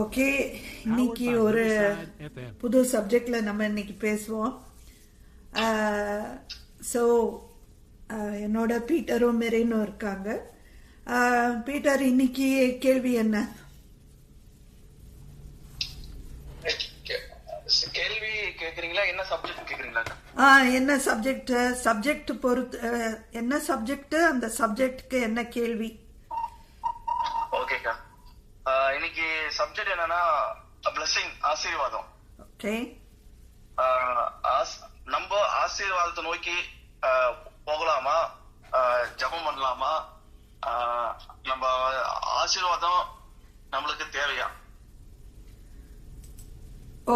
Okay, இன்னைக்கு ஒரு புது சப்ஜெக்ட்ல நம்ம இன்னைக்கு பேசுவோம். ஸோ என்னோட பீட்டரும் மெரினும் இருக்காங்க. பீட்டர், இன்னைக்கு கேள்வி என்ன? கேள்வி கேக்குறீங்களா? என்ன சப்ஜெக்ட் கேக்குறீங்களா? என்ன சப்ஜெக்ட் பொறுத்து என்ன சப்ஜெக்ட், அந்த சப்ஜெக்ட்க்கு என்ன கேள்வி? ஓகேக்கா, இன்னைக்கு சப்ஜெக்ட் என்னன்னா பிளெஸிங், ஆசீர்வாதம். ஓகே, நம்ம ஆசீர்வாதத்தை நோக்கி போகலாமா, ஜபம் பண்ணலாமா, நம்ம ஆசீர்வாதம் நம்மளுக்கு தேவையா?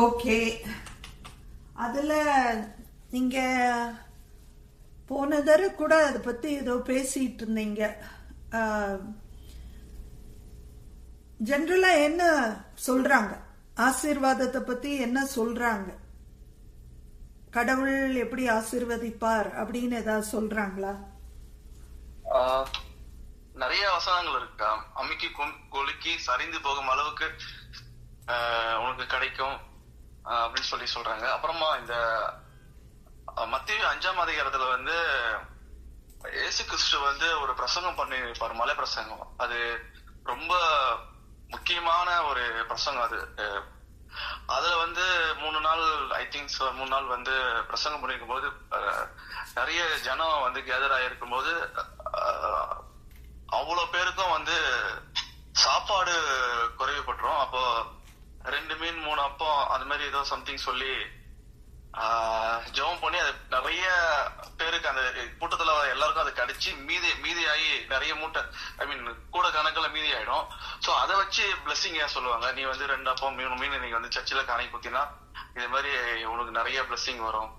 ஓகே, அதுல நீங்க போன தடவை கூட அதை பத்தி ஏதோ பேசிட்டு இருந்தீங்க. ஜெனரலா என்ன சொல்றாங்க, ஆசீர்வாதத்தை பத்தி என்ன சொல்றாங்க? கடவுள் எப்படி ஆசீர்வதிப்பார் அப்படின்னு ஏதாவது சொல்றாங்களா? நிறைய வசனங்கள் இருக்கா. அம்மிக்கு கொலுக்கி சரிந்து போகும் அளவுக்கு உனக்கு கிடைக்கும் அப்படின்னு சொல்றாங்க. அப்புறமா இந்த மத்தேயு 5ஆம் அதிகாரத்துல வந்து இயேசு கிறிஸ்து ஒரு பிரசங்கம் பண்ணிருப்பாரு, மலை பிரசங்கம். அது ரொம்ப முக்கியமான ஒரு பிரசங்கம். அதுல 3 நாள், ஐ திங்க் 3 நாள் பிரசங்கம் பண்ணிருக்கும் போது நிறைய ஜனம் கேதர் ஆயிருக்கும் போது அவ்வளவு பேருக்கும் சாப்பாடு குறைவுபட்டுரும். அப்போ 2 மீன் 3 அப்பம் அந்த மாதிரி ஏதோ சம்திங் சொல்லி ஜெபம் பண்ணி அது நிறைய பேருக்கு, அந்த கூட்டத்துல எல்லாருக்கும் அது கிடைச்சி மீதியாகி நிறைய மூட்டை, ஐ மீன் கூட கணக்குல மீதி ஆயிடும். சோ அதை வச்சு பிளெஸிங் சொல்லுவாங்க. நீ 2 அப்பம் 3 மீன் நீங்க சர்ச்சில காணிக்க குத்தினா இது மாதிரி உனக்கு நிறைய பிளெஸிங் வரும்.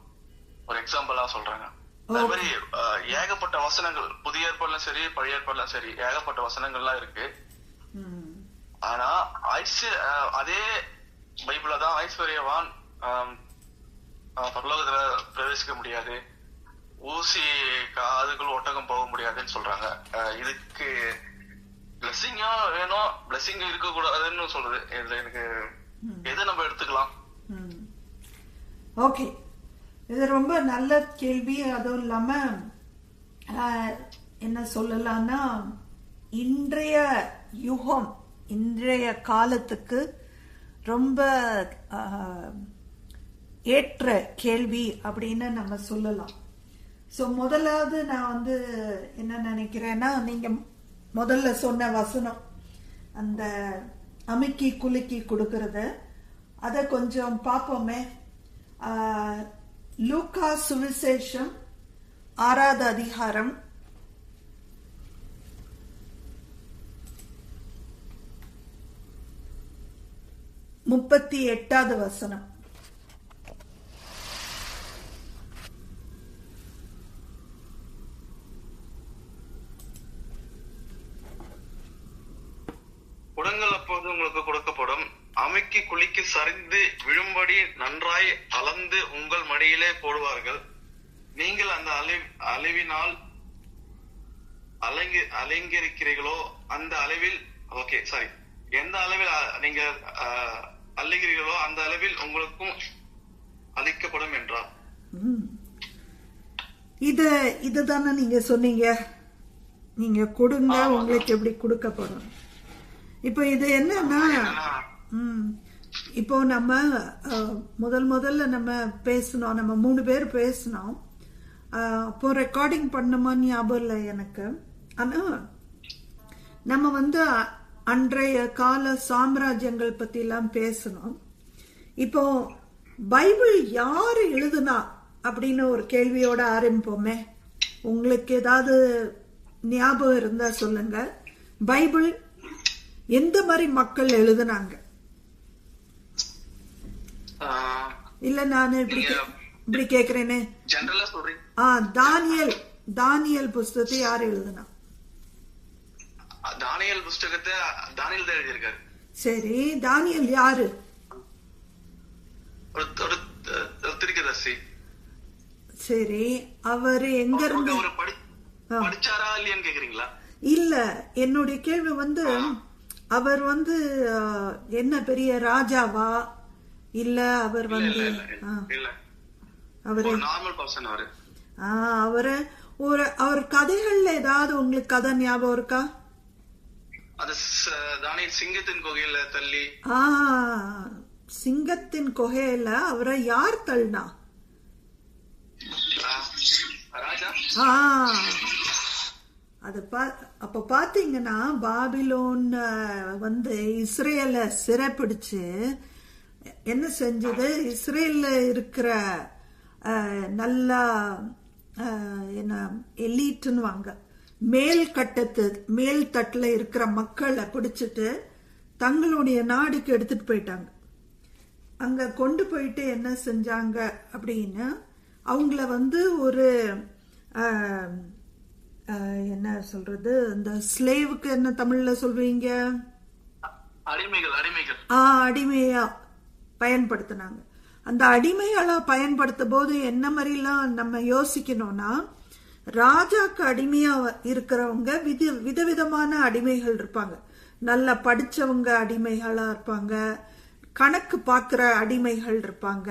ஒரு எக்ஸாம்பிளா சொல்றாங்க. அதே மாதிரி ஏகப்பட்ட வசனங்கள், புதிய ஏற்பாடுலாம் சரி பழைய ஏற்பாடுலாம் சரி, ஏகப்பட்ட வசனங்கள்லாம் இருக்கு. ஆனா அதே பைபிள தான் ஐஸ்வர்யவான் பரலோகத்துல பிரவேசிக்க முடியாது, ஊசி காதுக்குள் ஒட்டகம் போக முடியாதுன்னு சொல்றாங்க. இதுக்கு பிளெஸிங்கா வேணும், பிளெஸிங் இருக்க கூடாதுன்னு சொல்றது. இதுல எனக்கு எதை நம்ம எடுத்துக்கலாம்? ஓகே, இது ரொம்ப நல்ல கேள்வி. அதுவும் இல்லாம என்ன சொல்லலாம்னா, இன்றைய யுகம், இன்றைய காலத்துக்கு ரொம்ப ஏற்ற கேள்வி அப்படின்னு நம்ம சொல்லலாம். ஸோ முதலாவது நான் என்ன நினைக்கிறேன்னா, நீங்க முதல்ல சொன்ன வசனம், அந்த அமுக்கி குலுக்கி கொடுக்கறது, அதை கொஞ்சம் பார்ப்போமே. லூக்கா சுவிசேஷம் 6வது அதிகாரம் 38வது வசனம். குடங்கள் அப்போது உங்களுக்கு கொடுக்கப்படும், அமுக்கி குலுக்கி சரிந்து விழும்படி நன்றாய் அளந்து உங்கள் மடியிலே போடுவார்கள். நீங்கள் அந்த அளவினால் அலங்கரிக்கிறீர்களோ அந்த அளவில், ஓகே சாரி, எந்த அளவில் நீங்க அள்ளுகிறீர்களோ அந்த அளவில் உங்களுக்கும் அளிக்கப்படும் என்றார். இதுதானே நீங்க சொன்னீங்க, நீங்க கொடுங்க உங்களுக்கு எப்படி கொடுக்கப்படும். இப்போ இது என்னன்னா, இப்போ நம்ம முதல்ல நம்ம பேசணும், நம்ம 3 பேர் பேசணும். அப்போ ரெக்கார்டிங் பண்ணுமா ஞாபகம் இல்லை எனக்கு. ஆனா நம்ம அன்றைய கால சாம்ராஜ்யங்கள் பத்தி எல்லாம் பேசணும். இப்போ பைபிள் யாரு எழுதுனா அப்படின்னு ஒரு கேள்வியோட ஆரம்பிப்போமே. உங்களுக்கு ஏதாவது ஞாபகம் இருந்தா சொல்லுங்க. பைபிள் எந்த மாதிரி மக்கள் எழுதுனாங்க? இல்ல நான் இப்படி கேக்குறேனே, தானியல் புஸ்தகத்தை யார் எழுதுனா? தானியல் புஸ்தகத்தை தானியல் தான் எழுதியிருக்காரு. சரி, தானியல் யாரு? ஒரு தீர்க்கதரிசி. சரி, அவரு எங்க இருந்து படிச்சாரா இல்லையான்னு கேக்குறீங்களா? இல்ல, என்னுடைய கேள்வி அவர் வந்து என்ன பெரிய ராஜாவா இல்ல அவர் வந்து அவரு நார்மல் பர்சன் அவரு. அவரு அவர் கதைகள்ல ஏதாவது உங்களுக்கு கதை ஞாபகம் இருக்கா? அது தானியேல் சிங்கத்தின் குகையில தள்ளி. சிங்கத்தின் குகையில அவரை யார் தள்ளினா? ராஜா. அது அப்ப பாத்தீங்கன்னா பாபிலோன் வந்து இஸ்ரேல சிறைப்பிடிச்சு என்ன செஞ்சது, இஸ்ரேல்ல இருக்கிற நல்லா என்ன எலீட்னு வாங்க மேல் தட்டுல இருக்கிற மக்களை பிடிச்சிட்டு தங்களுடைய நாடுக்கு எடுத்துட்டு போயிட்டாங்க. அங்க கொண்டு போயிட்டு என்ன செஞ்சாங்க அப்படின்னா அவங்கள வந்து ஒரு என்ன சொல்றது, இந்த ஸ்லேவுக்கு என்ன தமிழ்ல சொல்றீங்க? அடிமையா பயன்படுத்தினாங்க. அந்த அடிமைகளா பயன்படுத்தும் போது என்ன மாதிரிலாம் நம்ம யோசிக்கணும்னா, ராஜாக்கு அடிமையா இருக்கிறவங்க விதவிதமான அடிமைகள் இருப்பாங்க. நல்லா படிச்சவங்க அடிமைகளா இருப்பாங்க, கணக்கு பார்க்கிற அடிமைகள் இருப்பாங்க.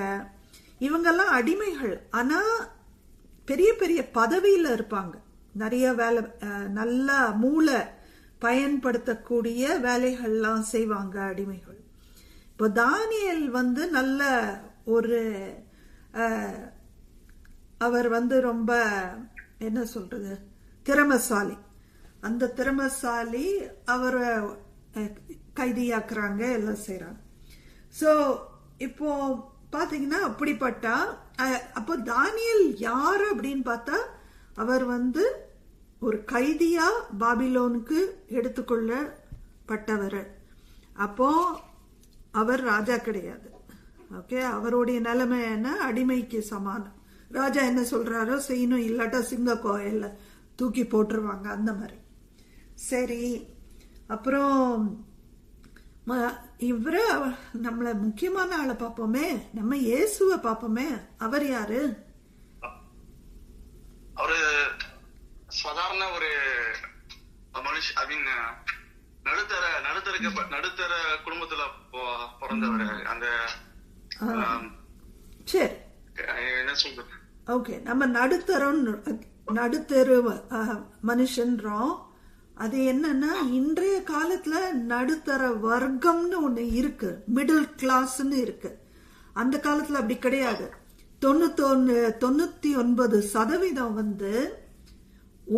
இவங்கெல்லாம் அடிமைகள், ஆனா பெரிய பெரிய பதவியில இருப்பாங்க. நிறைய வேலை, நல்ல மூளை பயன்படுத்தக்கூடிய வேலைகள்லாம் செய்வாங்க அடிமைகள். இப்போ தானியேல் வந்து நல்ல ஒரு அவர் வந்து ரொம்ப என்ன சொல்றது திறமசாலி. அந்த திறமசாலி அவரை கைதியாக்குறாங்க, எல்லாம் செய்யறாங்க. ஸோ இப்போ பாத்தீங்கன்னா அப்படிப்பட்டா அப்போ தானியேல் யார் அப்படின்னு பார்த்தா அவர் வந்து ஒரு கைதியா பாபிலோனுக்கு எடுத்துக்கொள்ளப்பட்டவர். அப்போ அவர் ராஜா கிடையாது. ஓகே, அவருடைய நிலைமை என்ன, அடிமைக்கு சமானம். ராஜா என்ன சொல்றாரோ செய்யணும், இல்லாட்டா சிங்க கோயில்ல தூக்கி போட்டுருவாங்க, அந்த மாதிரி. சரி, அப்புறம் இவரு நம்மள முக்கியமான ஆளை பார்ப்போமே, நம்ம இயேசுவை பார்ப்போமே. அவர் யாரு? அவரு சாதாரண ஒரு மனுஷன், நடுத்தர குடும்பத்துல பிறந்தவர். அந்த சரி, என்ன சொல்றது, ஓகே, நம்ம நடுத்தரு மனுஷன்றோம். அது என்னன்னா, இன்றைய காலத்துல நடுத்தர வர்க்கம்னு ஒண்ணு இருக்கு, மிடில் கிளாஸ்ன்னு இருக்கு. அந்த காலத்துல அப்படி கிடையாது. 99% வந்து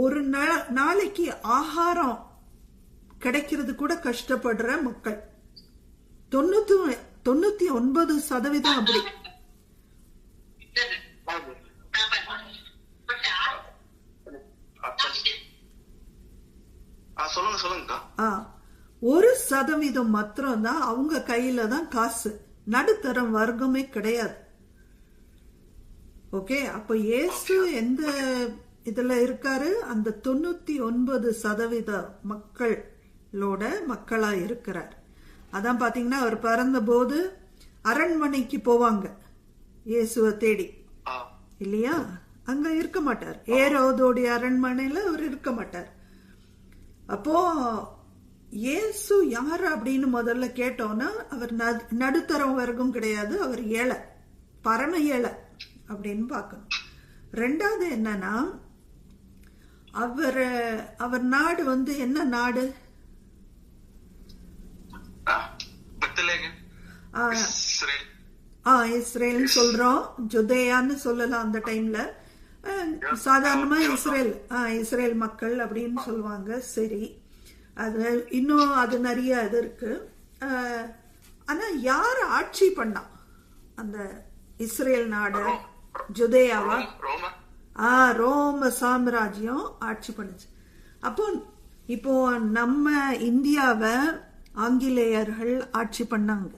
ஒரு நாளைக்கு ஆகாரம் கிடைக்கிறது கூட கஷ்டப்படுற மக்கள். 99% அப்படி. சொல்லுங்க. 1% மாத்திரம் தான் அவங்க கையில தான் காசு. நடுத்தரம் வர்க்கமே கிடையாது. ஓகே, அப்ப இயேசு எந்த இதுல இருக்காரு? அந்த 99% மக்களா இருக்கிறார். அதான் பாத்தீங்கன்னா, அவர் பிறந்த போது அரண்மனைக்கு போவாங்க இயேசுவை தேடி, இல்லையா? அங்க இருக்க மாட்டார். ஏரோதோடைய அரண்மனையில அவர் இருக்க மாட்டார். அப்போ இயேசு யாரு அப்படின்னு முதல்ல கேட்டோம்னா, அவர் நடுத்தரம் வர்க்கம் கிடையாது, அவர் ஏழை, பரம ஏழை அப்படின்னு பார்க்கணும். ரெண்டாவது என்னன்னா, அவர் நாடு வந்து என்ன நாடு? இஸ்ரேல் சொல்றோம், ஜுதேயான்னு சொல்லலாம். அந்த டைம்ல சாதாரணமா இஸ்ரேல் மக்கள் அப்படின்னு சொல்லுவாங்க. சரி, அது இன்னும் அது நிறைய இது இருக்கு. ஆனா யார் ஆட்சி பண்ணா அந்த இஸ்ரேல் நாடு? ஜுதேயாவா? ரோம சாம்ராஜ்யம் ஆட்சி பண்ணுச்சு. அப்போ இப்போ நம்ம இந்தியாவை ஆங்கிலேயர்கள் ஆட்சி பண்ணாங்க.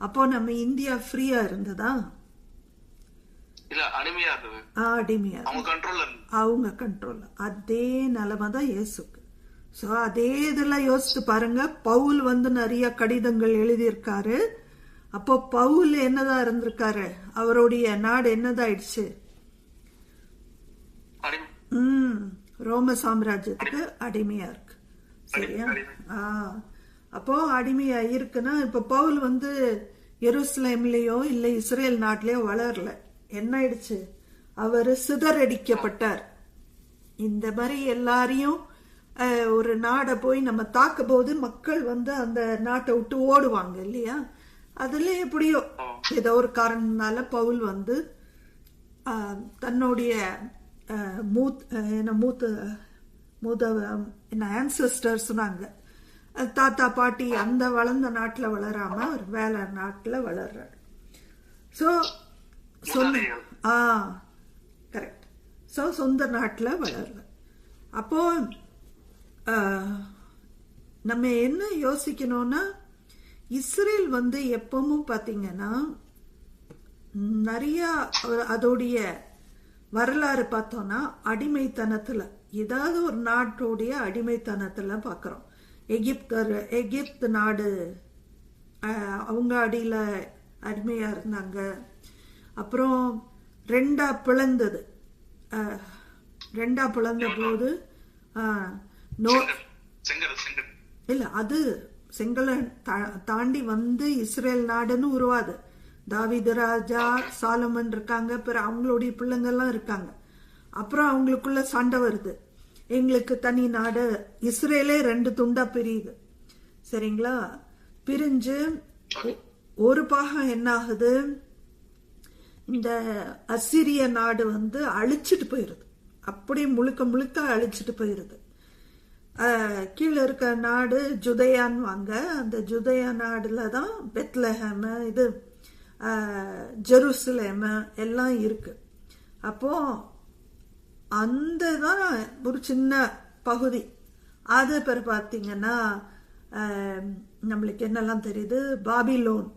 அப்போ நம்ம இந்தியா ஃப்ரீயா இருந்ததா? அடிமையா, அவங்க கண்ட்ரோல். அதே நிலைமை தான் இயேசுக்கு. சோ அதே இதெல்லாம் யோசிச்சு பாருங்க. பவுல் வந்து நிறைய கடிதங்கள் எழுதியிருக்காரு. அப்போ பவுல் என்னதான் இருந்திருக்காரு? அவருடைய நாடு என்னதாயிடுச்சு? ரோம சாம்ராஜ்யத்துக்கு அடிமையா இருக்கு. சரியா? அப்போ அடிமையா இருக்குன்னா இப்ப பவுல் வந்து எருசலேம்லயோ இல்ல இஸ்ரேல் நாட்டிலயோ வளரல. என்ன ஆயிடுச்சு, அவரு சிதறடிக்கப்பட்டார். இந்த மாதிரி எல்லாரையும் ஒரு நாடை போய் நம்ம தாக்க போது மக்கள் வந்து அந்த நாட்டை விட்டு ஓடுவாங்க இல்லையா. அதுல எப்படியோ ஏதோ ஒரு காரணத்தினால பவுல் வந்து தன்னுடைய ஆன்சஸ்டர்ஸ் தாத்தா பாட்டி அந்த வளர்ந்த நாட்டுல வளராம ஒரு வேலை நாட்டுல வளர்றாரு. So correct. சோ சொந்த நாட்டுல வளர்ற. அப்போ நம்ம என்ன யோசிக்கணும்னா, இஸ்ரேல் வந்து எப்பவும் பாத்தீங்கன்னா நிறைய அதோடைய வரலாறு பார்த்தோம்னா அடிமைத்தனத்துல, ஏதாவது ஒரு நாட்டோடைய அடிமைத்தனத்துல பாக்குறோம். எகிப்து நாடு அவங்க அடியில அடிமையா இருந்தாங்க. அப்புறம் ரெண்டா பிளந்தது. ரெண்டா பிளந்த போது இல்ல, அது செங்கலை தாண்டி வந்து இஸ்ரேல் நாடுன்னு உருவாது. தாவீது ராஜா, சாலமன் இருக்காங்க, பிறகு அவங்களுடைய பிள்ளைங்கெல்லாம் இருக்காங்க. அப்புறம் அவங்களுக்குள்ள சண்டை வருது, எங்களுக்கு தனி நாடு. இஸ்ரேலே 2 துண்டா பிரியுது. சரிங்களா? பிரிஞ்சு ஒரு பாகம் என்ன ஆகுது, இந்த அசிரிய நாடு வந்து அழிச்சிட்டு போயிருது. அப்படி முழுக்க முழுக்க அழிச்சிட்டு போயிருது. கீழே இருக்க நாடு ஜுதையான்னு வாங்க. அந்த ஜுதையா நாடுல தான் பெத்லஹேம், இது ஜெருசலேம் எல்லாம் இருக்கு. அப்போ அந்த தான் ஒரு சின்ன பகுதி. அது பேர் பார்த்தீங்கன்னா நம்மளுக்கு என்னெல்லாம் தெரியுது, பாபிலோன்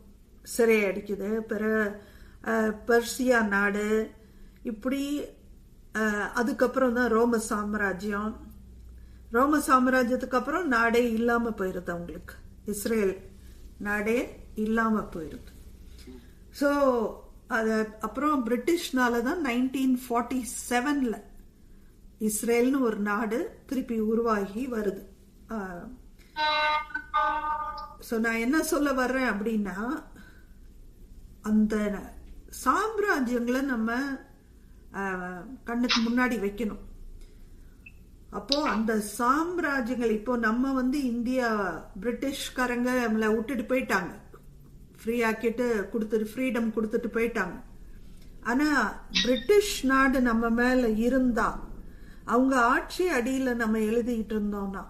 சிறை அடிக்குது, பிறகு பெர்சியா நாடு, இப்படி. அதுக்கப்புறம் தான் ரோம சாம்ராஜ்யம். ரோம சாம்ராஜ்யத்துக்கு அப்புறம் நாடே இல்லாம போயிருது அவங்களுக்கு. இஸ்ரேல் நாடே இல்லாம போயிருது. ஸோ அது அப்புறம் பிரிட்டிஷ்னால தான் 1947 இஸ்ரேல்னு ஒரு நாடு திருப்பி உருவாகி வருது. ஸோ நான் என்ன சொல்ல வர்றேன் அப்படின்னா, அந்த சாம்ராஜ்யங்களை நம்ம கண்ணுக்கு முன்னாடி வைக்கணும். அப்போ அந்த சாம்ராஜ்யங்கள், இப்போ நம்ம வந்து இந்தியா, பிரிட்டிஷ்காரங்க நம்மளை விட்டுட்டு போயிட்டாங்க, ஃப்ரீ ஆக்கிட்டு கொடுத்துட்டு, ஃப்ரீடம் கொடுத்துட்டு போயிட்டாங்க. ஆனா பிரிட்டிஷ் நாடு நம்ம மேல இருந்தா, அவங்க ஆட்சி அடியில நம்ம எழுதிட்டு இருந்தோம்னா,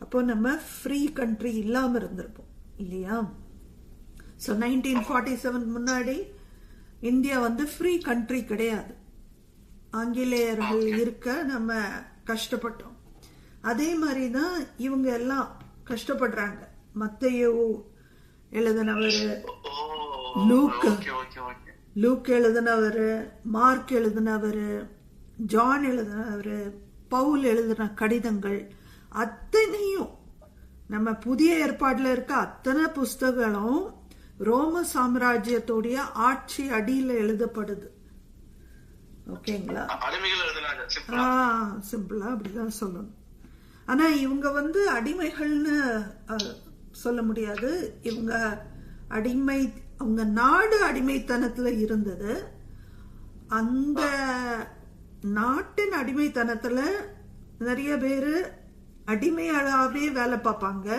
அப்போ நம்ம ஃப்ரீ கண்ட்ரி இல்லாம இருந்திருப்போம் இல்லையா. ஸோ 1947 முன்னாடி இந்தியா வந்து ஃப்ரீ கண்ட்ரி கிடையாது. ஆங்கிலேயர்கள் இருக்க நம்ம கஷ்டப்பட்டோம். அதே மாதிரிதான் இவங்க எல்லாம் கஷ்டப்படுறாங்க. மத்தேயு எழுதினவர், லூக் எழுதினவர், மார்க் எழுதினவர், ஜான் எழுதினவர், பவுல் எழுதின கடிதங்கள் அத்தனையும், நம்ம புதிய ஏற்பாடுல இருக்க அத்தனை புஸ்தகங்களும் ரோம சாம்ராஜ்யத்துடைய ஆட்சி அடியில எழுதப்படுது. ஓகேங்களா? சிம்பிளா அப்படிதான் சொல்லணும். ஆனா இவங்க வந்து அடிமைகள்னு சொல்ல முடியாது. இவங்க அடிமை, அவங்க நாடு அடிமைத்தனத்துல இருந்தது. அந்த நாட்டின் அடிமைத்தனத்துல நிறைய பேரு அடிமையாளாவே வேலை பார்ப்பாங்க.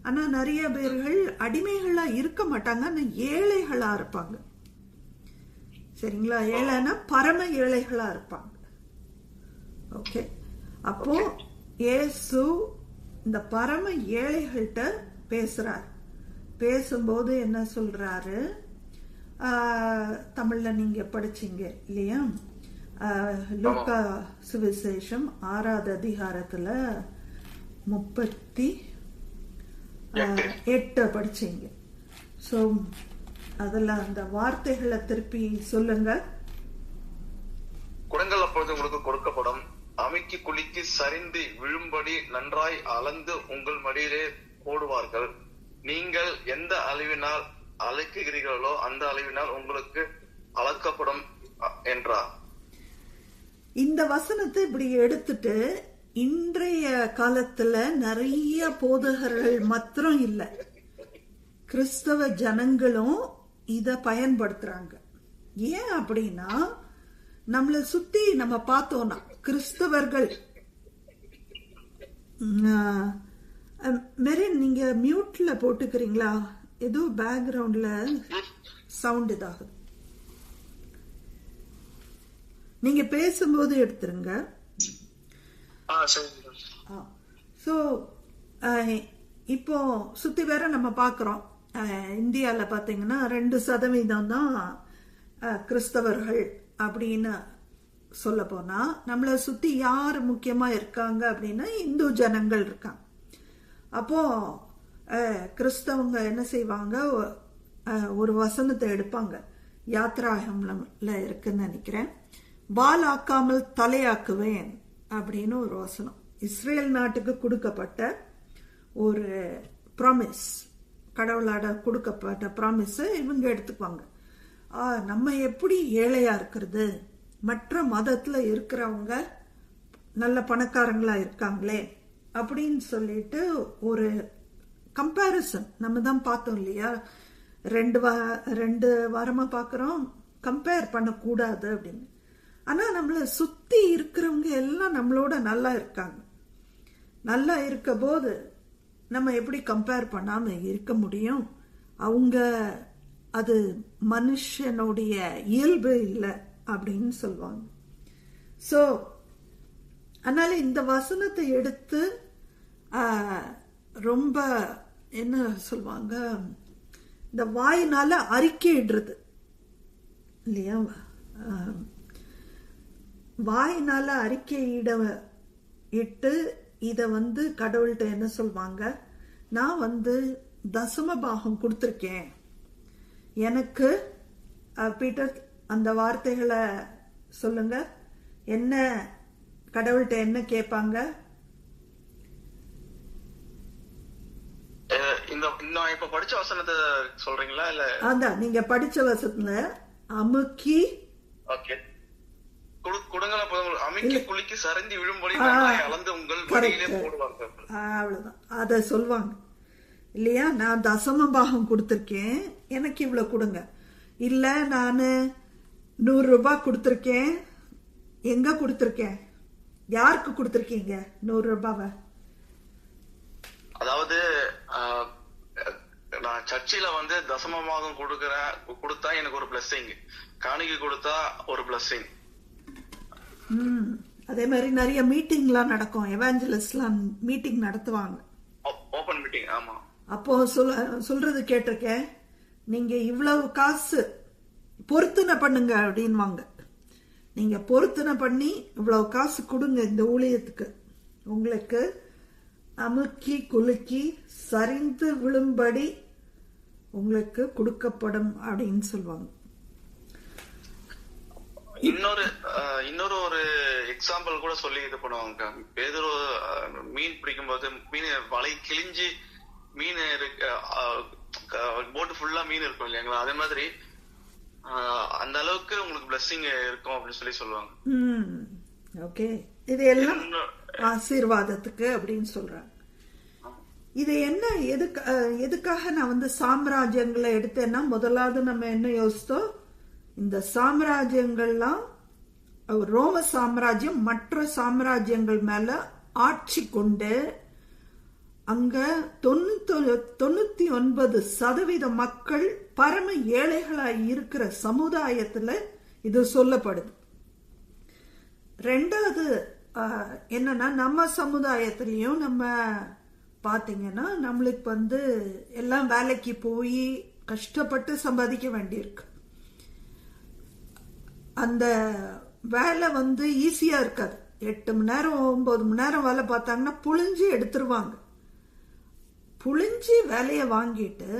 ஆனா நிறைய பேர்கள் அடிமைகளா இருக்க மாட்டாங்க, ஆனா ஏழைகளா இருப்பாங்க. சரிங்களா? ஏழைன்னா பரம ஏழைகளா இருப்பாங்க. ஓகே. அப்போ இயேசு இந்த பரம ஏழைகள்கிட்ட பேசுறாரு. பேசும்போது என்ன சொல்றாரு, தமிழ்ல நீங்க படிச்சீங்க இல்லையா, லூக்கா சுவிசேஷம் 6வது அதிகாரத்துல 38 படிச்சீங்க. சோ அதுல அந்த வார்த்தைகளை திருப்பி சொல்லுங்க. குடங்கள் அப்பொழுது உங்களுக்கு கொடுக்கப்படும், அமைக்கி குலுக்கி சரிந்து விழும்படி நன்றாய் அளந்து உங்கள் மடியிலே போடுவார்கள். நீங்கள் எந்த அளவினால் அளக்குகிறீர்களோ அந்த அளவினால் உங்களுக்கு அளக்கப்படும் என்றார். இந்த வசனத்தை இப்படி எடுத்துட்டு இன்றைய காலத்துல நிறைய போதகர்கள் மாத்திரம் இல்ல, கிறிஸ்தவ ஜனங்களும் இத பயன்படுத்துறாங்க. ஏன் அப்படின்னா, நம்மள சுத்தி நம்ம பார்த்தோம்னா கிறிஸ்தவர்கள். மெரின், நீங்க மியூட்ல போட்டுக்கிறீங்களா? ஏதோ பேக்ரவுண்ட்ல சவுண்ட் இதாகுது. நீங்க பேசும்போது எடுத்துருங்க. ஸோ இப்போ சுத்தி வேற நம்ம பார்க்குறோம். இந்தியாவில் பார்த்தீங்கன்னா 2% தான் கிறிஸ்தவர்கள் அப்படின்னு சொல்ல போனா. நம்மளை சுத்தி யார் முக்கியமா இருக்காங்க அப்படின்னா இந்து ஜனங்கள் இருக்காங்க. அப்போ கிறிஸ்தவங்க என்ன செய்வாங்க, ஒரு வசனத்தை எடுப்பாங்க, யாத்ராகம்ல இருக்குன்னு நினைக்கிறேன். வாலாக்காமல் தலையாக்குவேன் அப்படின்னு ஒரு வசனம். இஸ்ரேல் நாட்டுக்கு கொடுக்கப்பட்ட ஒரு ப்ராமிஸ், கடவுளாட கொடுக்கப்பட்ட ப்ராமிஸ் இவங்க எடுத்துக்குவாங்க. நம்ம எப்படி ஏழையா இருக்கிறது, மற்ற மதத்துல இருக்கிறவங்க நல்ல பணக்காரங்களா இருக்காங்களே அப்படின்னு சொல்லிட்டு ஒரு கம்பேரிசன் நம்ம தான் பார்த்தோம் இல்லையா? 2 வாரமா பார்க்குறோம், கம்பேர் பண்ணக்கூடாது அப்படின்னு. ஆனா நம்மளை சுத்தி இருக்கிறவங்க எல்லாம் நம்மளோட நல்லா இருக்காங்க. நல்லா இருக்க போது நம்ம எப்படி கம்பேர் பண்ணாம இருக்க முடியும்? அவங்க அது மனுஷனுடைய இயல்பு இல்லை அப்படின்னு சொல்லுவாங்க. ஸோ அதனால இந்த வசனத்தை எடுத்து ரொம்ப என்ன சொல்லுவாங்க, இந்த வாயினால அறிக்கையிடுறது இல்லையா? வாயினால அறிக்கையிட்டு இத கடவுள்கிட்ட என்ன சொல்வாங்க, நான் தசம பாகம் கொடுத்துருக்கேன் எனக்கு. பீட்டர், அந்த வார்த்தைகளை சொல்லுங்க. என்ன கடவுள்கிட்ட என்ன கேட்பாங்க? இப்ப படிச்ச வசனத்தை சொல்றீங்களா? இல்ல அதான் நீங்க படிச்ச வசனத்துல அமுக்கி குலுக்கி சரிந்து விழும்படி அளந்து உங்கள் வழியிலே போடுவாங்க. அவ்வளவுதான், அத சொல்வாங்க இல்லையா? நான் தசம பாகம் கொடுத்திருக்கேன், எனக்கு இவ்வளவு கொடுங்க. இல்ல நானு 100 ரூபாய் கொடுத்திருக்கேன், எங்க கொடுத்திருக்கேன், யாருக்கு கொடுத்திருக்கீங்க 100 ரூபாவை? அதாவது நான் சர்ச்சில தசமமாகம் கொடுத்தா எனக்கு ஒரு பிளஸிங், காணிக்கை கொடுத்தா ஒரு பிளஸிங். அதே மாதிரி நிறைய மீட்டிங்லாம் நடக்கும், எவாஞ்சலிஸ்ட்லாம் மீட்டிங் நடத்துவாங்க, ஓபன் மீட்டிங். ஆமா, அப்போ சொல்றது கேட்டிருக்கேன், நீங்க இவ்வளவு காசு பொருத்தனை பண்ணுங்க அப்படின்வாங்க. நீங்க பொருத்தனை பண்ணி இவ்வளவு காசு கொடுங்க இந்த ஊழியத்துக்கு, உங்களுக்கு அமுக்கி குலுக்கி சரிந்து விழும்படி உங்களுக்கு கொடுக்கப்படும் அப்படின்னு சொல்லுவாங்க. இன்னொரு ஒரு எக்ஸாம்பிள் கூட சொல்லி இது பண்ணுவாங்க. பேதுரு மீன் பிடிக்கும் போது மீன் வலை கிழிஞ்சு மீன் போட்டு ஃபுல்லா மீன் இருக்கும் இல்லைங்களா? அதே மாதிரி அந்த அளவுக்கு உங்களுக்கு பிளெஸிங் இருக்கும் அப்படின்னு சொல்லி சொல்லுவாங்க. ஓகே, இது எல்லாம் ஆசீர்வாதத்துக்கு அப்படின்னு சொல்றாங்க. இது என்ன, எதுக்காக நான் சாம்ராஜ்யங்களை எடுத்தேன்னா, முதலாவது நம்ம என்ன யோசித்தோம், இந்த சாம்ராஜ்யங்கள்லாம் ரோம சாம்ராஜ்யம் மற்ற சாம்ராஜ்யங்கள் மேல ஆட்சி கொண்டு அங்க 99% மக்கள் பரம ஏழைகளாய் இருக்கிற சமுதாயத்துல இது சொல்லப்படுது. ரெண்டாவது என்னன்னா, நம்ம சமுதாயத்திலையும் நம்ம பாத்தீங்கன்னா நம்மளுக்கு எல்லாம் வேலைக்கு போய் கஷ்டப்பட்டு சம்பாதிக்க வேண்டியிருக்கு. அந்த வேலை ஈஸியா இருக்காது. 8 மணி நேரம் 9 மணி நேரம் வேலை பார்த்தாங்கன்னா புழிஞ்சு எடுத்துருவாங்க. புழிஞ்சு வேலையை வாங்கிட்டு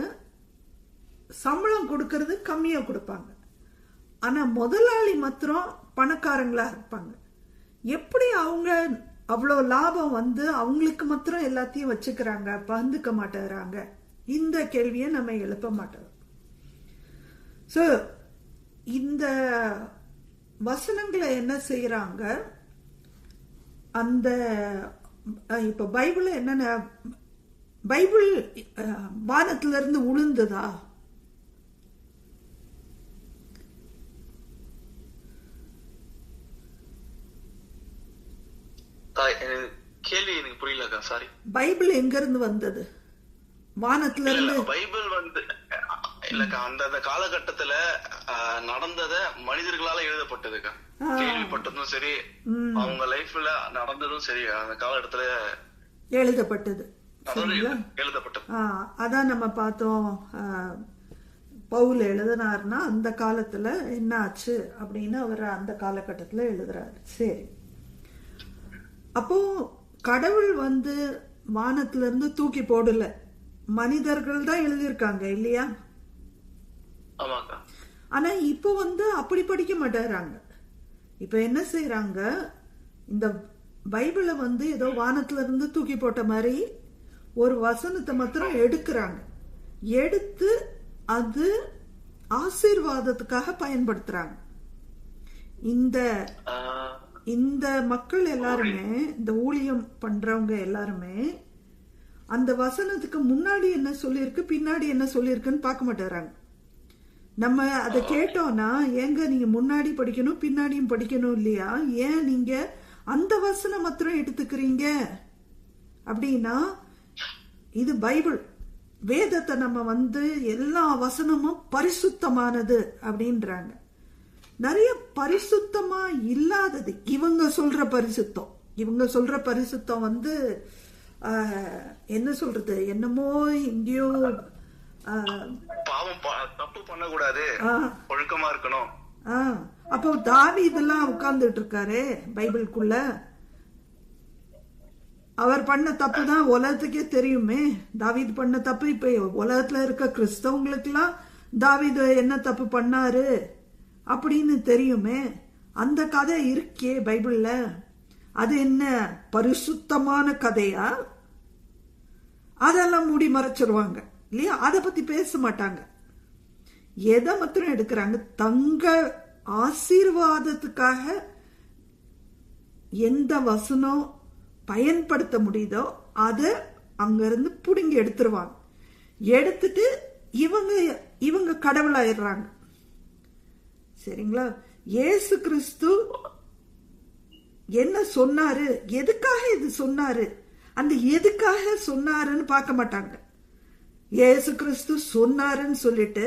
சம்பளம் கொடுக்கறது கம்மியா கொடுப்பாங்க. ஆனா முதலாளி மாத்திரம் பணக்காரங்களா இருப்பாங்க. எப்படி அவங்க அவ்வளவு லாபம் அவங்களுக்கு மாத்திரம் எல்லாத்தையும் வச்சுக்கிறாங்க, பகிர்ந்துக்க மாட்டேறாங்க? இந்த கேள்வியை நம்ம எழுப்ப மாட்டோம். சோ இந்த வசனங்களை என்ன செய்யறாங்க, அந்த இப்ப பைபிள் என்னென்ன, பைபிள் வானத்துல இருந்து உளுந்ததா? கேள்வி எனக்கு புரியலக்கா, சாரி. பைபிள் எங்க இருந்து வந்தது? வானத்துல இருந்து? பைபிள் இல்லக்கா, அந்த காலகட்டத்துல நடந்தத மனிதர்களால எழுதப்பட்டதுக்கா. கேள்விப்பட்டதும் சரி, அவங்க லைஃப்ல நடந்ததும் சரி, அந்த காலகட்டத்துல எழுதப்பட்டது. எழுதப்பட்டது. அதான் நம்ம பார்த்தோம். பவுல் எழுதினார்னா அந்த காலத்துல என்ன ஆச்சு அப்படின்னு அவர் அந்த காலகட்டத்துல எழுதுறாரு. சரி, அப்போ கடவுள் வானத்துல இருந்து தூக்கி போடல, மனிதர்கள் தான் எழுதியிருக்காங்க இல்லையா? ஆனா இப்போ அப்படி படிக்க மாட்டேறாங்க. இப்ப என்ன செய்யறாங்க, இந்த பைபிளை ஏதோ வானத்துல இருந்து தூக்கி போட்ட மாதிரி ஒரு வசனத்தை மாத்திரம் எடுக்கிறாங்க. எடுத்து அது ஆசீர்வாதத்துக்காக பயன்படுத்துறாங்க. இந்த மக்கள் எல்லாருமே, இந்த ஊழியம் பண்றவங்க எல்லாருமே அந்த வசனத்துக்கு முன்னாடி என்ன சொல்லியிருக்கு பின்னாடி என்ன சொல்லியிருக்குன்னு பார்க்க மாட்டேறாங்க. நம்ம அதை கேட்டோம்னா, ஏங்க நீங்க முன்னாடி படிக்கணும் பின்னாடியும் படிக்கணும் இல்லையா, ஏன் நீங்க அந்த வசனம் மாத்திரம் எடுத்துக்கிறீங்க அப்படின்னா, இது பைபிள் வேதத்தை நம்ம எல்லா வசனமும் பரிசுத்தமானது அப்படின்றாங்க. நிறைய பரிசுத்தமா இல்லாதது இவங்க சொல்ற பரிசுத்தம். இவங்க சொல்ற பரிசுத்தம் என்ன சொல்றது, என்னமோ எங்கேயோ தப்பு பண்ணக்கூடாது, ஒழுக்கமா இருக்கணும். அப்போ தாவீதெல்லாம் உட்கார்ந்துட்டு இருக்காரு பைபிளுக்குள்ள. அவர் பண்ண தப்பு தான் உலகத்துக்கே தெரியுமே. தாவீது பண்ண தப்பு இப்ப உலகத்துல இருக்க கிறிஸ்தவங்களுக்கு எல்லாம் தாவீது என்ன தப்பு பண்ணாரு அப்படின்னு தெரியுமே. அந்த கதை இருக்கே பைபிள்ல. அது என்ன பரிசுத்தமான கதையா? அதெல்லாம் மூடி மறைச்சிருவாங்க இல்லையா? அதை பத்தி பேச மாட்டாங்க. எதை மாத்திரம் எடுக்கிறாங்க, தங்க ஆசீர்வாதத்துக்காக எந்த வசனம் பயன்படுத்த முடியுதோ அதை அங்கிருந்து புடுங்கி எடுத்துருவாங்க. எடுத்துட்டு இவங்க கடவுளாயிடுறாங்க. சரிங்களா? இயேசு கிறிஸ்து என்ன சொன்னாரு, எதுக்காக இது சொன்னாரு, அந்த எதுக்காக சொன்னாருன்னு பார்க்க மாட்டாங்க. இயேசு கிறிஸ்து சொன்னாருன்னு சொல்லிட்டு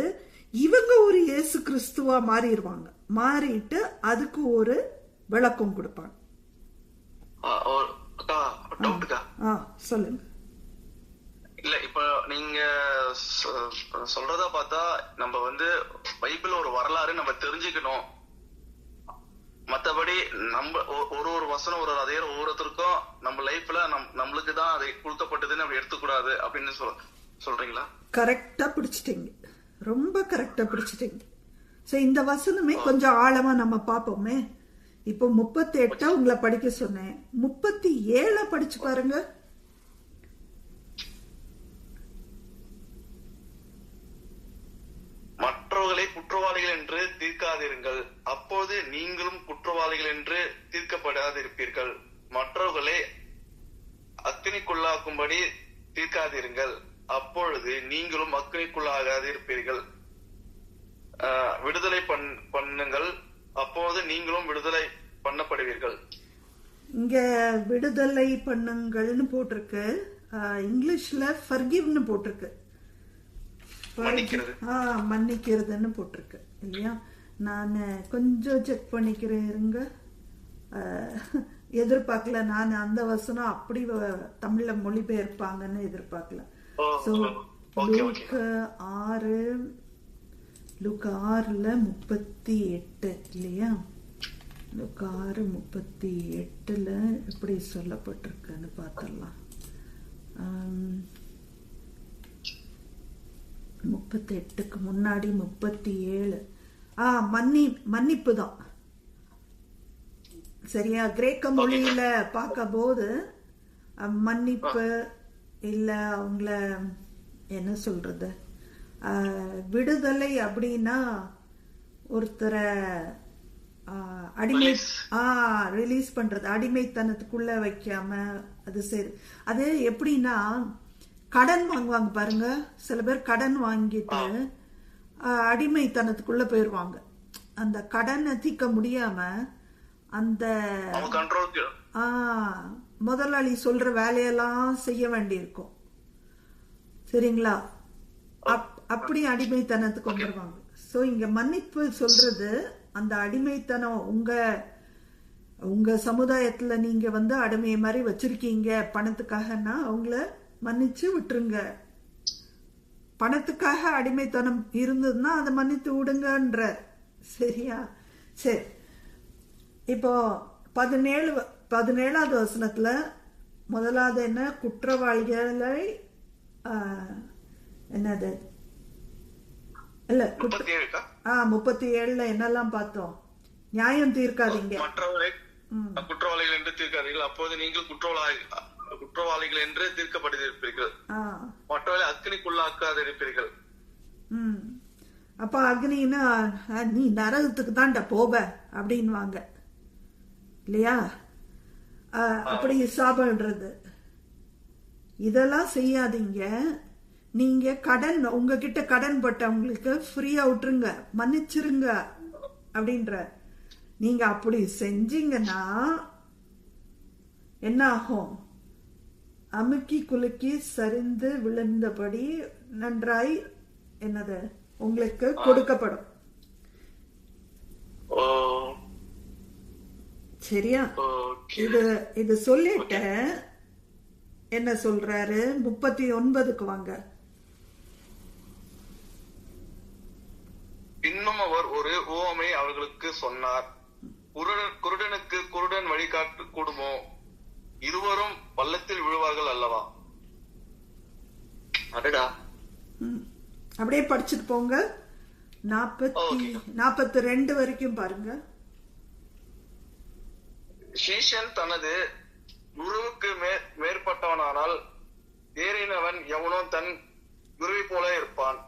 இவங்க ஒரு இயேசு கிறிஸ்துவா மாறிடுவாங்க. மாறிட்டு அதுக்கு ஒரு விளக்கம் கொடுப்பாங்க. சொல்லுங்க. இல்ல, இப்ப நீங்க சொல்றதா பார்த்தா நம்ம பைபிள் ஒரு வரலாறு நம்ம தெரிஞ்சுக்கணும். மத்தபடி நம்ம ஒரு வசனம் ஒரு அதே ஒவ்வொருத்தருக்கும் நம்ம லைஃப்ல நம்மளுக்கு தான் அது கொடுக்கப்பட்டதுன்னு அப்படி எடுத்துக்கூடாது அப்படின்னு சொல்றீங்களா? கரெக்டா பிடிச்சிட்டீங்க, ரொம்ப கரெக்டா பிடிச்சிட்டீங்க. சோ இந்த வசனமே கொஞ்சம் ஆழமா நம்ம பார்ப்போமே. இப்போ 38 உங்களை படிக்க சொன்னேன், 37 படிச்சு பாருங்க. மற்றவர்களை குற்றவாளிகள் என்று தீர்க்காதிருங்கள், அப்போது நீங்களும் குற்றவாளிகள் என்று தீர்க்கப்படாதிருப்பீர்கள். மற்றவர்களை அக்கினிக்குள்ளாக்கும்படி தீர்க்காதிருங்கள், அப்பொழுது நீங்களும் அக்கினிக்குள்ளாகாதிருப்பீர்கள். விடுதலை பண்ணுங்கள், அப்போது நீங்களும் விடுதலை பண்ணப்படுவீர்கள். இங்க விடுதலை பண்ணுங்கள்னு போட்டிருக்கு, இங்கிலீஷ்ல ஃபர்கிவ்னு போட்டிருக்கு, மன்னிக்கிறதுன்னு போட்டிருக்கு இல்லையா? நான் கொஞ்சம் செக் பண்ணிக்கிறேன் இருங்க. எதிர்பார்க்கல, நான் அந்த வசனம் அப்படி தமிழ்ல மொழிபெயர்ப்பாங்கன்னு எதிர்பார்க்கல. சோ லூக்கா 6ல 38 இல்லையா? லூக்கா 6:38 எப்படி சொல்லப்பட்டிருக்குன்னு பார்த்தலாம். 38க்கு முன்னாடி 37 மன்னிப்பு தான் சரியா? கிரேக்க மொழியில பார்க்க போது மன்னிப்பு இல்ல, அவங்கள என்ன சொல்றது, விடுதலை அப்படின்னா ஒருத்தரை அடிமை ரிலீஸ் பண்றது, அடிமைத்தனத்துக்குள்ள வைக்காம அது சரி. அது எப்படின்னா கடன் வாங்குவாங்க பாருங்க, சில பேர் கடன் வாங்கிட்டு அடிமைத்தனத்துக்குள்ள போயிருவாங்க. அந்த கடனை தீர்க்க முடியாம அந்த முதலாளி சொல்ற வேலையெல்லாம் செய்ய வேண்டியிருக்கும். சரிங்களா? அப்படி அடிமைத்தனத்துக்கு வந்துருவாங்க. சோ இங்க மன்னிப்பு சொல்றது அந்த அடிமைத்தனம் உங்க சமுதாயத்துல நீங்க அடிமையை மாதிரி வச்சிருக்கீங்க பணத்துக்காகனா அவங்கள மன்னிச்சு விட்டுருங்க. பணத்துக்காக அடிமைத்தனம் இருந்ததுன்னா அதை மன்னித்து விடுங்கன்ற. சரியா? சரி, இப்போ 17வது வசனத்துல முதலாவது என்ன? குற்றவாளிகளை என்னது இல்ல 37ல என்னெல்லாம் பார்த்தோம்? நியாயம் தீர்க்காதீங்க, குற்றவாளிகள் என்று தீர்க்காதீர்கள், அப்போது நீங்கள் குற்றவாளிகள் என்று தீர்க்கப்பட்டிருப்பீர்கள், மற்றவர்களை அக்னிக்குள்ளாக்காதிருப்பீர்கள். அப்ப அக்னின்னா நீ நரகத்துக்கு தான்டா போவ அப்படின்வாங்க இல்லையா? அப்படி சாபம்ன்றது. இதெல்லாம் செய்யாதீங்க. நீங்க உங்ககிட்ட கடன் பட்டவங்களுக்கு ஃப்ரீயா விட்டுருங்க, மன்னிச்சிருங்க அப்படின்ற. நீங்க அப்படி செஞ்சீங்கன்னா என்ன ஆகும்? அமுக்கி குலுக்கி சரிந்து விழுந்தபடி நன்றாய் என்னது உங்களுக்கு கொடுக்கப்படும். சரியா? இது சொல்லிட்ட என்ன சொல்றாரு? 39க்கு வாங்க. இன்னும் அவர் ஒரு உவமை அவர்களுக்கு சொன்னார். குருடனுக்கு குருடன் வழிகாட்டு கூடுமோ? இருவரும் பள்ளத்தில் விழுவார்கள் அல்லவா? அடடா, அப்படியே படிச்சுட்டு போங்க. 42 வரைக்கும் பாருங்க. சீஷன் தனது குருவுக்கு மேற்பட்டவனானால் தேறினவன் எவனோ தன் குருவை போல இருப்பான்.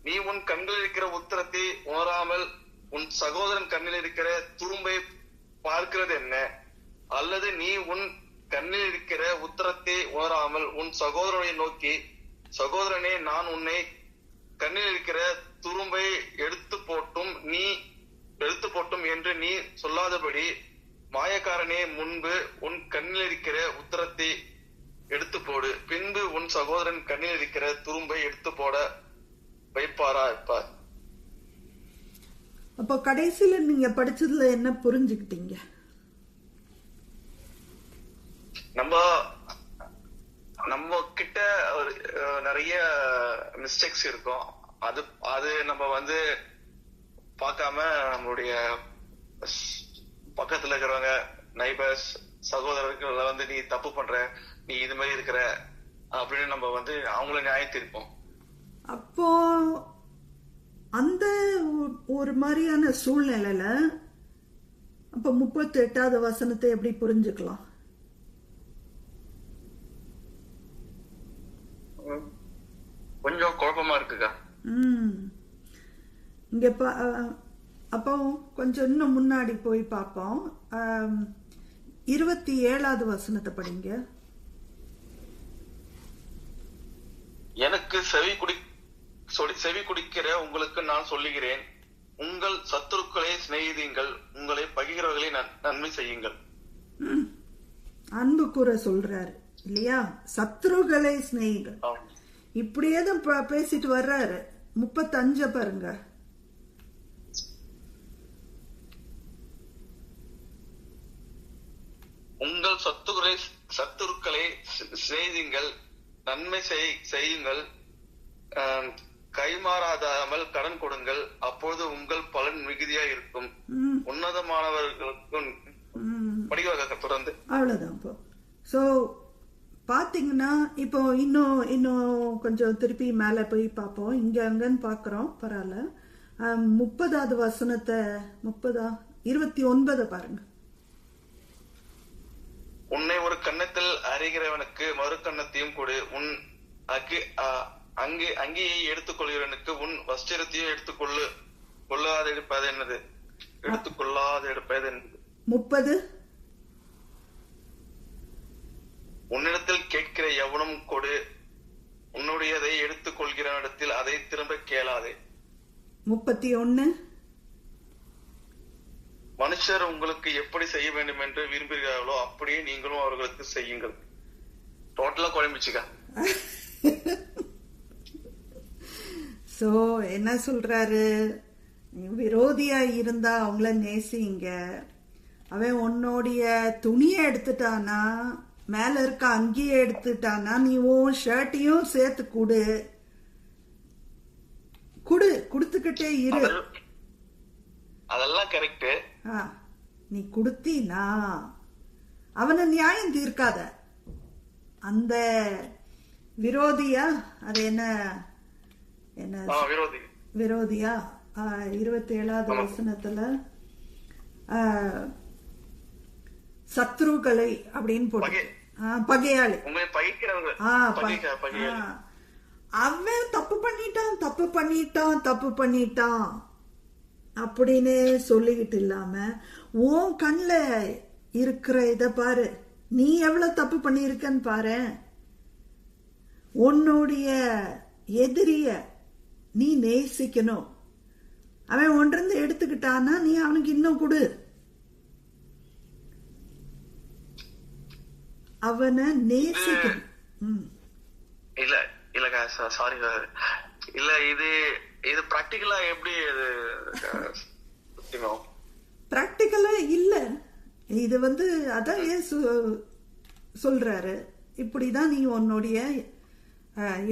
நீ உன் கண்ணில் இருக்கிற உத்தரத்தை உணராமல் உன் சகோதரன் கண்ணில் இருக்கிற துரும்பை பார்க்கிறது என்ன? அல்லது நீ உன் கண்ணில் இருக்கிற உத்தரத்தை உணராமல் உன் சகோதரனை நோக்கி, சகோதரனே, நான் உன்னை கண்ணில் இருக்கிற துரும்பை எடுத்து போட்டும் என்று நீ சொல்லாதபடி மாயக்காரனே, முன்பு உன் கண்ணில் இருக்கிற உத்தரத்தை எடுத்து போடு, பின்பு உன் சகோதரன் கண்ணில் இருக்கிற துரும்பை எடுத்து போட வைப்பாரா இருப்பார். அப்போ கடைசியில நீங்க படிச்சதுல என்ன புரிஞ்சுக்கிட்டீங்க? நம்ம கிட்ட நிறைய மிஸ்டேக்ஸ் இருக்கும். அது நம்ம பார்க்காம நம்மளுடைய பக்கத்துல இருக்கிறவங்க, நைபர்ஸ், சகோதரர்கள் நீ தப்பு பண்ற, நீ இது மாதிரி இருக்கிற அப்படின்னு நம்ம அவங்கள நியாயம் தீர்ப்போம். அப்போ அந்த ஒரு மாதிரியான சூழ்நிலையில அப்ப 38வது வசனத்தை எப்படி புரிஞ்சுக்கலாம்? கொஞ்சம் குழப்பமா இருக்குக்கா. இங்க அப்போ கொஞ்சம் இன்னும் முன்னாடி போய் பார்ப்போம். 27வது வசனத்தை படிங்க. எனக்கு செவி குடிக்கிற உங்களுக்கு நான் சொல்லுகிறேன், உங்கள் சத்துருக்களை சிநேகிதீங்கள், உங்களை பகைக்கிறவர்களை நன்மை செய்யுங்கள். அன்பு கூற சொல்றாரு இல்லையா? சத்துருக்களை சிநேகிகள். இப்படியே தான் பேசிட்டு வர்றாரு. 35 பாருங்க. உங்கள் சத்துருக்களை சிநேகிதீங்கள், நன்மை செய்யுங்கள், கைமாறாதாமல் கடன் கொடுங்கள், அப்பொழுது உங்கள் பலன் மிகுதியா இருக்கும், உன்னதமானவர்களுக்கும். படிக்க தொடர்ந்து அவ்வளவுதான். சோ பாத்தீங்கன்னா இப்போ இன்னும் கொஞ்சம் திருப்பி மேல போய் பார்ப்போம். இங்க அங்கன்னு பாக்குறோம், பரவாயில்ல. 30வது வசனத்தை 29 பாருங்க. உன்னை ஒரு கன்னத்தில் அறிகிறவனுக்கு மறு கன்னத்தையும் கொடு, உன் அங்கேயை எடுத்துக் கொள்கிறவனுக்கு உன் வஸ்திரத்தையும் கொள்ளாதிருப்பது என்னது? எடுத்துக்கொள்ளாத எடுப்பது 30. உன்னிடத்தில் கேட்கிற எவனும் கொடு, உன்னுடையதை எடுத்துக் கொள்கிறவனிடத்தில் அதை திரும்ப கேளாதே. 31. மனுஷர் உங்களுக்கு எப்படி செய்ய வேண்டும் என்று விரும்புகிறார்களோ அப்படியே நீங்களும் அவர்களுக்கு செய்யுங்கள். டோட்டலா குழம்பிச்சுக்கா. சோ என்ன சொல்றாரு, விரோதியா இருந்தா அவங்கள நேசிங்க. அவன் உன்னுடைய துணியை எடுத்துட்டானா, மேல இருக்க அங்கேயே எடுத்துட்டானா, நீ உன் ஷர்ட்டையும் சேர்த்து கொடுத்துக்கிட்டே இரு. அதெல்லாம் கரெக்ட். நீ கொடுத்தீனா அவனை நியாயம் தீர்க்காத. அந்த விரோதியா, அது என்ன விரோதியா 27வது வசனத்துல சத்ருக்களை அப்படின்னு போட்டு பகையாளி. அவன் தப்பு பண்ணிட்டான் அப்படின்னு சொல்லிக்கிட்டு இல்லாம உன் கண்ணுல இருக்கிற இத பாரு, நீ எவ்வளவு தப்பு பண்ணிருக்கன்னு பாரு. உன்னுடைய எதிரிய நீ நேசிக்கணும். அவன் ஒன்றிருந்து எடுத்துக்கிட்டானா நீ அவனுக்கு இன்னும் கொடு. அவனை நேசிக்கணும். இல்ல சாரி இல்ல, இது பிராக்டிகலா எப்படி பிராக்டிகலா இல்ல. இது அதான் சொல்றாரு, இப்படிதான் நீ உன்னுடைய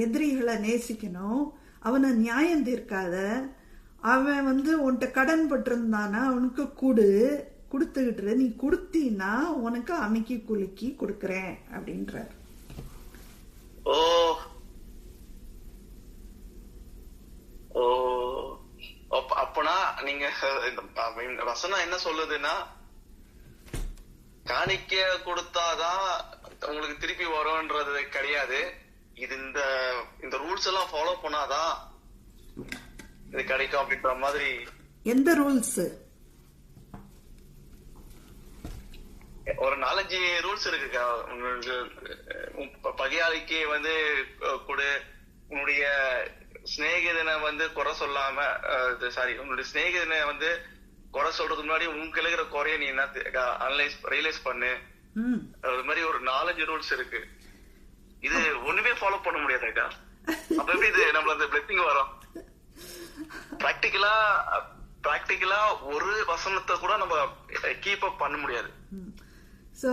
எதிரிகளை நேசிக்கணும். அவனை நியாயம் தீர்க்காத. அவன் உன்கிட்ட கடன் பட்டிருந்தானா அவனுக்கு கொடுத்துக்கிட்டு, நீ கொடுத்தீன்னா உனக்கு அமுக்கி குலுக்கி கொடுக்கறேன் அப்படின்றார். ஓ அப்பனா நீங்க வசனம் என்ன சொல்லுதுன்னா, காணிக்க கொடுத்தாதான் உங்களுக்கு திருப்பி வரும்ன்றது கிடையாது. இது இந்த ரூல்ஸ் எல்லாம் ஃபாலோ பண்ணாதான் இது கிடைக்கும் அப்படின்ற மாதிரி. எந்த ரூல்ஸ்? ஒரு 4-5 ரூல்ஸ் இருக்குக்கா. பகையாளிக்கு கொடு, உன்னுடைய சிநேகிதனை குறை சொல்லாம, உன்னுடைய சிநேகிதனை குறை சொல்றதுக்கு முன்னாடி உங்களுக்கு இருக்கிற குறைய நீ என்ன ரியலைஸ் பண்ணு. அது மாதிரி ஒரு 4-5 ரூல்ஸ் இருக்கு. இது ஒண்ணுமே ஃபாலோ பண்ண முடியாதுக்கா. அப்ப எப்படி இது நம்மள அந்த பிளெஸிங் வரும்? பிராக்டிகலா ஒரு வசனத்தை கூட நம்ம கீப் அப் பண்ண முடியாது. சோ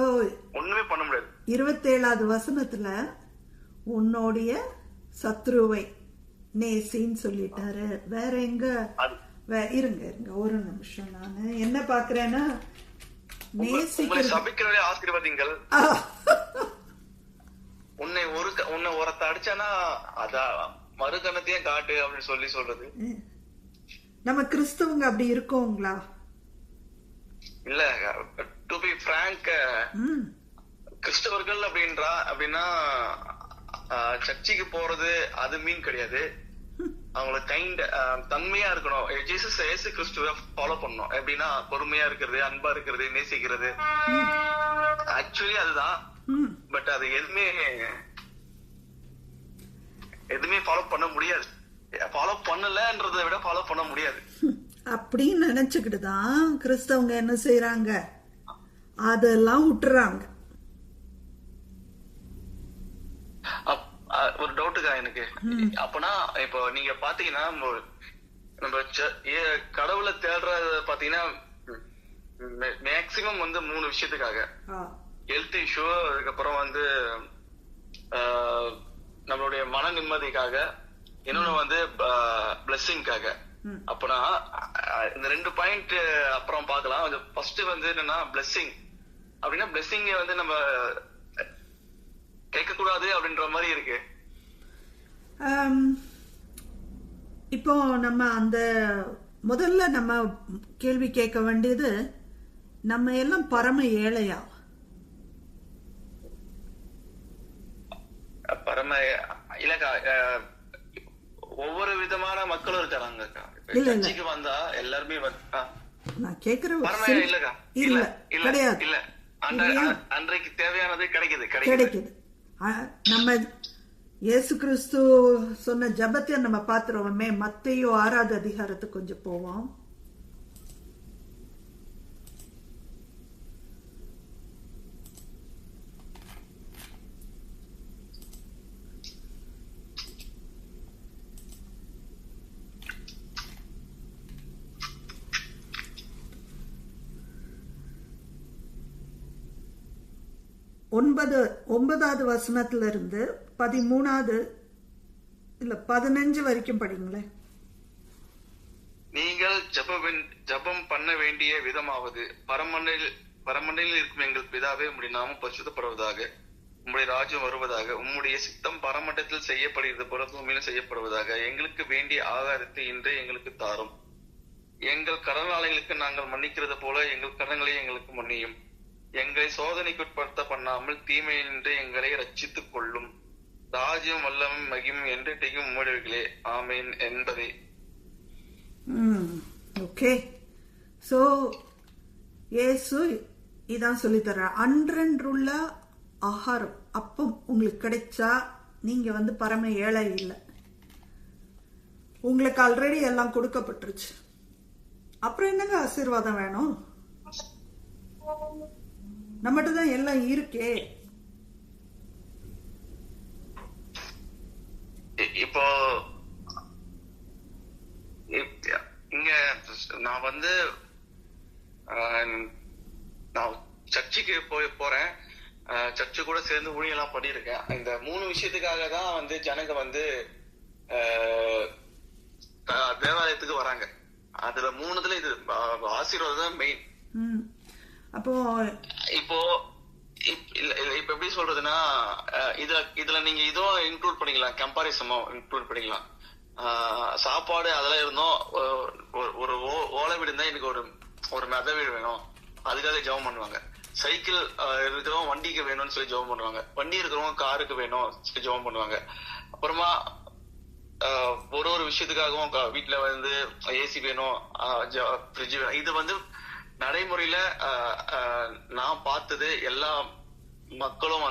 ஒண்ணுமே பண்ண முடியாது. 27வது வசனத்துல உன்னுடைய சத்ருவை நேசின்னு சொல்லிட்டாரு. வேற எங்க? இருங்க ஒரு நிமிஷம், நானு என்ன பாக்குறேன்னா, சபிக்கிறவரை ஆசீர்வதிங்கள். உன்னை ஒருத்த அடிச்சானா அதான் மறுகணத்தையும் காட்டு அப்படின்னு சொல்றது. நம்ம கிறிஸ்தவங்க அப்படி இருக்கோங்களா? இல்ல, டு பி பிராங்க், கிறிஸ்தவர்கள் அப்படின்னா சர்ச்சுக்கு போறது அது மீன் கிடையாது. அவங்களுக்கு தன்மையா இருக்கணும். இயேசு கிறிஸ்துவ ஃபாலோ பண்ணணும். எப்படின்னா பொறுமையா இருக்கிறது, அன்பா இருக்கிறது, நேசிக்கிறது. ஆக்சுவலி அதுதான். பட் அது எதுவுமே ஃபாலோ பண்ண முடியாது. ஃபாலோ பண்ணலன்றதை விட ஃபாலோ பண்ண முடியாது அப்படின்னு நினைச்சுக்கிட்டு தான் கிறிஸ்தவங்க என்ன செய்யறாங்க, அதெல்லாம் விட்டுறாங்க. ஒரு டவுட்டுக்கா எனக்கு. அப்பனா இப்போ நீங்க பாத்தீங்கன்னா நம்ம கடவுளை தேடுறது பாத்தீங்கன்னா மேக்சிமம் 3 விஷயத்துக்காக. ஹெல்த் இஷ்யூ, அதுக்கப்புறம் நம்மளுடைய மன நிம்மதிக்காக, இன்னொன்னு பிளெஸிங்காக. அப்பனா இந்த 2 பாயிண்ட் அப்புறம் பாக்கலாம். ஃபர்ஸ்ட் என்னன்னா பிளெஸிங் அப்படின்னா, பிளெஸிங் நம்ம கேட்க கூடாது அப்படின்ற மாதிரி இருக்கு. இப்போ நம்ம முதல்ல நம்ம கேள்வி கேட்க வேண்டியது, நம்ம எல்லாம் பரம ஏழையா? பரம இல்லக்கா, ஒவ்வொரு விதமான மக்களும் இருக்காங்க. சர்ச்சுக்கு வந்தா எல்லாருமே நான் கேக்குற பரமையா இல்லக்கா, இல்ல கிடையாது, இல்ல. அன்றைக்கு தேவையானது கிடைக்குது. கிடைக்குது. நம்ம இயேசு கிறிஸ்து சொன்ன ஜபத்தை நம்ம பாத்துருவோமே. மத்தேயு 6வது அதிகாரத்துக்கு கொஞ்சம் போவோம். ஒன்பதாவது வசனத்துல இருந்து 13வது இல்ல 15 வரைக்கும் படிங்களேன். நீங்கள் ஜெபம் பண்ண வேண்டிய விதமாவது, பரமண்ணில் இருக்கும் எங்கள் பிதாவே, உம்முடைய நாமம் பரிசுத்தப்படுவதாக, உம்முடைய ராஜ்யம் வருவதாக, உம்முடைய சித்தம் பரமண்டத்தில் செய்யப்படுகிறது போல பூமியில செய்யப்படுவதாக. எங்களுக்கு வேண்டிய ஆகாரத்தை இன்றே எங்களுக்கு தாரும். எங்கள் கடனாளிகளுக்கு நாங்கள் மன்னிக்கிறது போல எங்கள் கடன்களை எங்களுக்கு மன்னியும். எங்களை சோதனைக்குட்படுத்த பண்ணாமல் தீமையின்றி எங்களை ரட்சித்துக் கொள்ளும். ராஜ்யம் வல்லமும் மகிமும் என்றைக்கும் உம்முடையவைகளே, ஆமேன் என்பதே. ஓகே, சோ இயேசு இதான் சொல்லித்தர. அன்றன்றுள்ள ஆகாரம் அப்பம் உங்களுக்கு கிடைச்சா நீங்க பரம ஏழை இல்லை. உங்களுக்கு ஆல்ரெடி எல்லாம் கொடுக்கப்பட்டுருச்சு. அப்புறம் என்னங்க ஆசீர்வாதம் வேணும்? நம்மகிட்ட தான் எல்லாம் இருக்கே. இப்போ இங்க நான் நான் சர்ச்சுக்கு போறேன். சர்ச்சு கூட சேர்ந்து ஊழியெல்லாம் பண்ணிருக்கேன். இந்த 3 விஷயத்துக்காக தான் ஜனங்க தேவாலயத்துக்கு வராங்க. அதுல 3த்துல இது ஆசீர்வாதம் தான் மெயின். அப்போ இப்போ எப்படி சொல்றதுன்னா, இதுல நீங்க இதுவும் இன்க்ளூட் பண்ணிக்கலாம், கம்பாரிசமும் இன்க்ளூட் பண்ணிக்கலாம். சாப்பாடு அதெல்லாம் இருந்தோம். ஒரு ஓலை வீடு இருந்தா எனக்கு ஒரு மெத வீடு வேணும், அதுக்காக ஜெபம் பண்ணுவாங்க. சைக்கிள் இருக்கிறவங்க வண்டிக்கு வேணும்னு சொல்லி ஜெபம் பண்ணுவாங்க. வண்டி இருக்கிறவங்க காருக்கு வேணும் சொல்லி ஜெபம் பண்ணுவாங்க. அப்புறமா ஒரு விஷயத்துக்காகவும் வீட்டுல ஏசி வேணும், ஃப்ரிட்ஜ் வேணும். இது நடைமுறையில நான் பார்த்தது எல்லா மக்களும்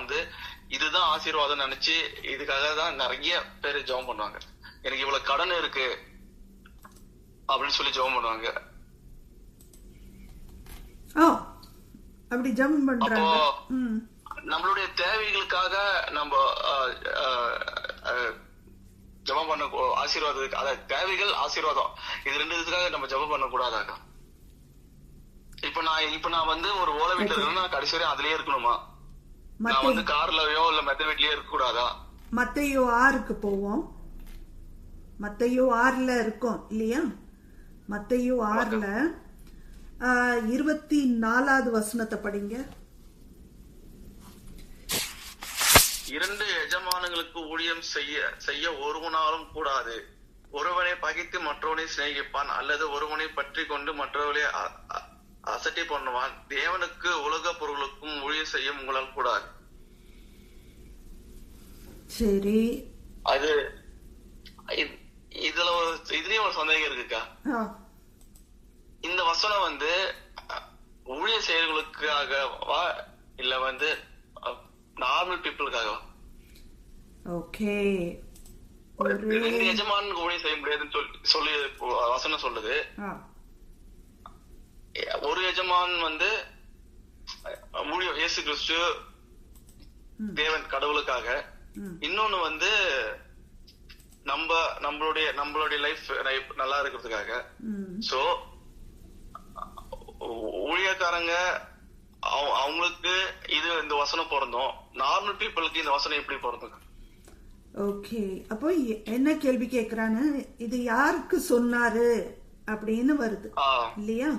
இதுதான் ஆசீர்வாதம் நினைச்சு இதுக்காக தான் நிறைய பேர் ஜெபம் பண்ணுவாங்க. எனக்கு இவ்வளவு கடன் இருக்கு அப்படின்னு சொல்லி ஜெபம் பண்ணுவாங்க. அப்படி ஜெபம் பண்றாங்க. நம்மளுடைய தேவைகளுக்காக நம்ம ஜெபம் பண்ண ஆசீர்வாதத்துக்கு, அதாவது தேவைகள் ஆசீர்வாதம், இது 2 இதுக்காக நம்ம ஜெபம் பண்ண கூடாதாக்கா? இப்ப நான் ஒரு ஓலை வீட்டுல இருக்கேன்னா கடைசி வரை அதுலயே இருக்கணுமா? நான் கார்லயோ இல்ல மெத்த வீட்லயே இருக்க கூடாதா? மத்தேயு 6க்கு போவோம். மத்தேயு 6ல இருக்கும் இல்லையா? மத்தேயு 6ல 24வது வசனத்தை படிங்க. 2 எஜமானங்களுக்கு ஊழியம் செய்ய ஒருவனாலும் கூடாது. ஒருவனை பகைத்து மற்றவனை சிநேகிப்பான், அல்லது ஒருவனை பற்றி கொண்டு மற்றவர்களை அசட்டை பண்ணுவான். தேவனுக்கு உலக பொருளுக்கும் ஊழியம் செய்ய உங்களால் கூடாது. சரி, அது இதுலயும் ஒரு சந்தேகம் இருக்குக்கா. இந்த வசனம் ஊழிய செயல்களுக்காகவா இல்ல நார்மல் பீப்புளுக்காகவா? ஓகே, 2 எஜமானுக்கு ஊழியம் செய்ய முடியாதுன்னு சொல்லி வசனம் சொல்லுது. ஒரு எஜமான் ஊழியம் இயேசு கிறிஸ்து தேவன் கடவுளுக்காக, இன்னொன்னு நம்மளுடைய லைஃப் நல்லா இருக்கிறதுக்காக. சோ ஊழியக்காரங்க அவங்களுக்கு இந்த வசனம் பொருந்தும், நார்மல் பீப்புளுக்கு இந்த வசனம் எப்படி பொருந்தும்? ஓகே, அப்போ என்ன கேள்வி கேக்குறான்னு, இது யாருக்கு சொன்னாரு அப்படின்னு வருது இல்லையா?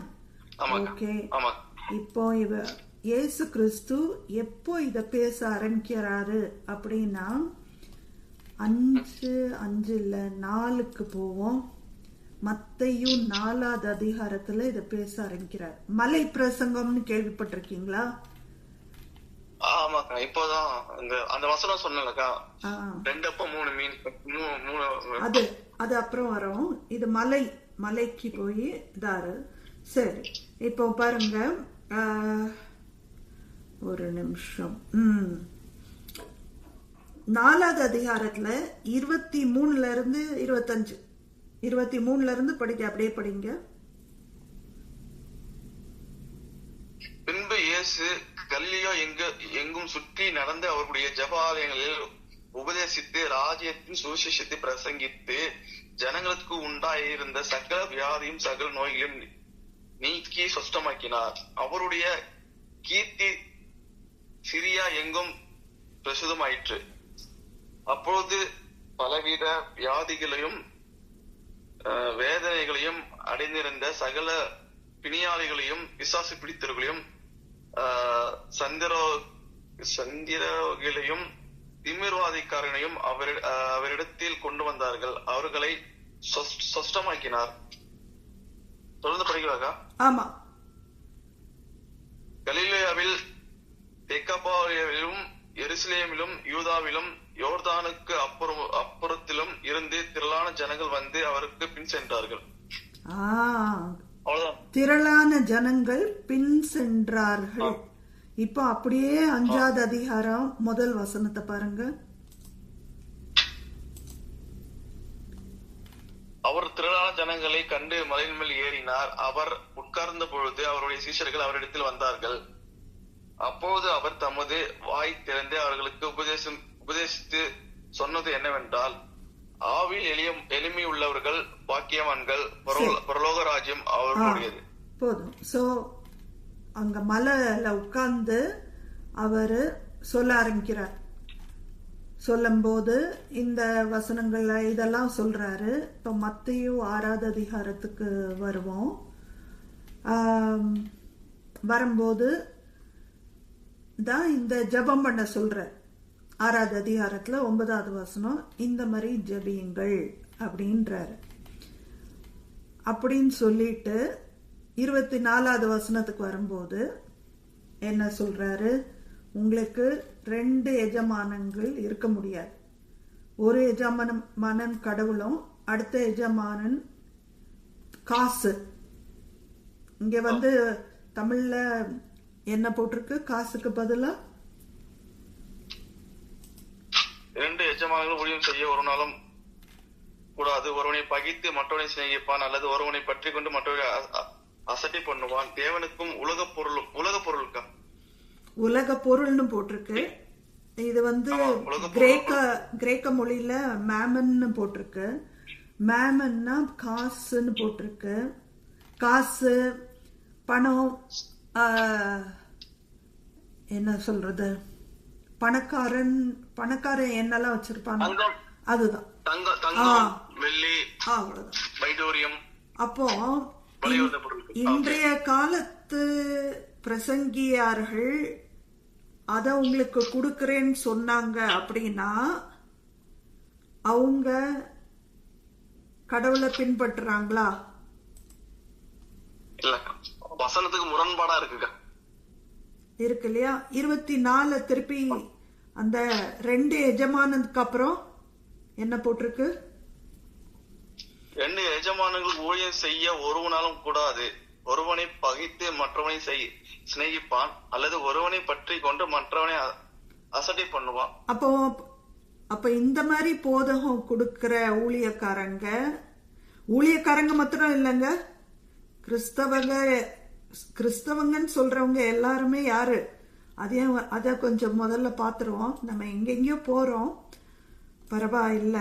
ஓகே, இப்போ இயேசு கிறிஸ்து எப்போ இத பேச ஆரம்பிக்கிறாரு அப்படின்னா 4க்கு போவோம். மத்தேயு 4வது அதிகாரத்துல இத பேச ஆரம்பிக்கிறார். மலை பிரசங்கம்னு கேள்விப்பட்டிருக்கீங்களா? ஆமாக்கா, இப்போதான் அந்த வசனம் சொன்னலக்கா, 2 அப்பம் 3 மீன் 3 அது அப்புறம் வரும். இது மலைக்கு போய் இதாரு. சரி, இப்போ பாருங்க, ஒரு நிமிஷம். 4வது அதிகாரத்துல 23 இருந்து 25, 23 இருந்து படிக்க, அப்படியே படிங்க. பின்பு இயேசு கலிலேயா எங்கும் சுற்றி நடந்து அவருடைய ஜெப ஆலயங்களில் உபதேசித்து ராஜ்யத்தின் சுவிசேஷத்தை பிரசங்கித்து ஜனங்களுக்கு உண்டாயிருந்த சகல வியாதியும் சகல நோய்களையும் நீக்கி சொஸ்தமாக்கினார். அவருடைய கீர்த்தி சிரியா எங்கும் பிரசுதமாயிற்று. அப்பொழுது பலவித வியாதிகளையும் வேதனைகளையும் அடைந்திருந்த சகல பிணியாளிகளையும் பிசாசு பிடித்தவர்களையும் சந்திரகளையும் திமிர்வாதிக்காரனையும் அவரிடத்தில் கொண்டு வந்தார்கள். அவர்களை சொஸ்தமாக்கினார். தொடர்ந்து படிக்கிறாங்க. ஆமா. கலிலேயாவில், தெக்கப்போலியாவிலும், எருசலேமிலும், யூதாவிலும், யோர்தானுக்கு அப்புறத்திலும் இருந்து திரளான ஜனங்கள் வந்து அவருக்கு பின் சென்றார்கள். திரளான ஜனங்கள் பின் சென்றார்கள். இப்ப அப்படியே 5வது அதிகாரம் முதல் வசனத்தை பாருங்க. அவர் திரளான ஜனங்களை கண்டு மலையின் மேல் ஏறினார். அவர் உட்கார்ந்த பொழுது அவருடைய சீஷர்கள் அவரிடத்தில் வந்தார்கள். அப்போது அவர் தமது வாய் திறந்து அவர்களுக்கு உபதேசித்து சொன்னது என்னவென்றால், ஆவில் எளிமை உள்ளவர்கள் பாக்கியவான்கள், பரலோக ராஜ்யம் அவர்களுடையது. போதும். சோ அங்க மலையில உட்கார்ந்து அவரு சொல்ல ஆரம்பிக்கிறார். சொல்லும் போது இந்த வசனங்கள்ல இதெல்லாம் சொல்றாரு. இப்ப மத்தேயு 6வது அதிகாரத்துக்கு வருவோம். வரும்போது தான் இந்த ஜெபம் பண்ண சொல்ற. 6வது அதிகாரத்துல 9வது வசனம், இந்த மாதிரி ஜெபியுங்கள் அப்படின்றாரு. அப்படின்னு சொல்லிட்டு 24வது வசனத்துக்கு வரும்போது என்ன சொல்றாரு? உங்களுக்கு 2 எஜமானங்கள் இருக்க முடியாது. ஒரு எஜமானன் கடவுளும், அடுத்த எஜமானன் காசு. இங்க வந்து தமிழ்ல என்ன போட்டிருக்கு? காசுக்கு பதிலா 2 எஜமானர்கள் ஊழியம் செய்ய ஒரு நாளும் கூடாது. ஒருவனை பகித்து மற்றவனை சிநேகிப்பான், அல்லது ஒருவனை பற்றி கொண்டு மற்றவரை அசட்டை பண்ணுவான். தேவனுக்கும் உலக பொருள்னு போட்டிருக்கு. இது வந்து கிரேக்க மொழியில மேமன்னு போட்டிருக்கு. மேமன்னா காசுன்னு போட்டிருக்கு. காசு, பணம், என்ன சொல்றது, பணக்காரன் என்னெல்லாம் வச்சிருப்பாங்க அதுதான். அப்போ இன்றைய காலத்து பிரசங்கியார்கள் அத உங்களுக்கு கொடுக்கறேன்னு சொன்னாங்க அப்படின்னா அவங்க கடவுளை பின்பற்றுறாங்களா? இல்ல, வசனத்துக்கு முரண்பாடா இருக்கு இல்லையா? 24 திருப்பி அந்த 2 எஜமானதுக்கு அப்புறம் என்ன போட்டிருக்கு? 2 எஜமானர்கள் ஊழியம் செய்ய ஒருவனாலும் கூடாது. ஒருவனை பகைத்து மற்றவனை சிநேகிப்பான், அல்லது ஒருவனை பற்றி கொண்டு மற்றவனை அசட்டை பண்ணுவான். அப்ப இந்த மாதிரி போதகம் கொடுக்கிற ஊழியக்காரங்க மாத்திரம் இல்லைங்க, கிறிஸ்தவங்கன்னு சொல்றவங்க எல்லாருமே யாரு? அத கொஞ்சம் முதல்ல பாத்துருவோம். நம்ம எங்கெங்கயோ போறோம், பரவாயில்ல.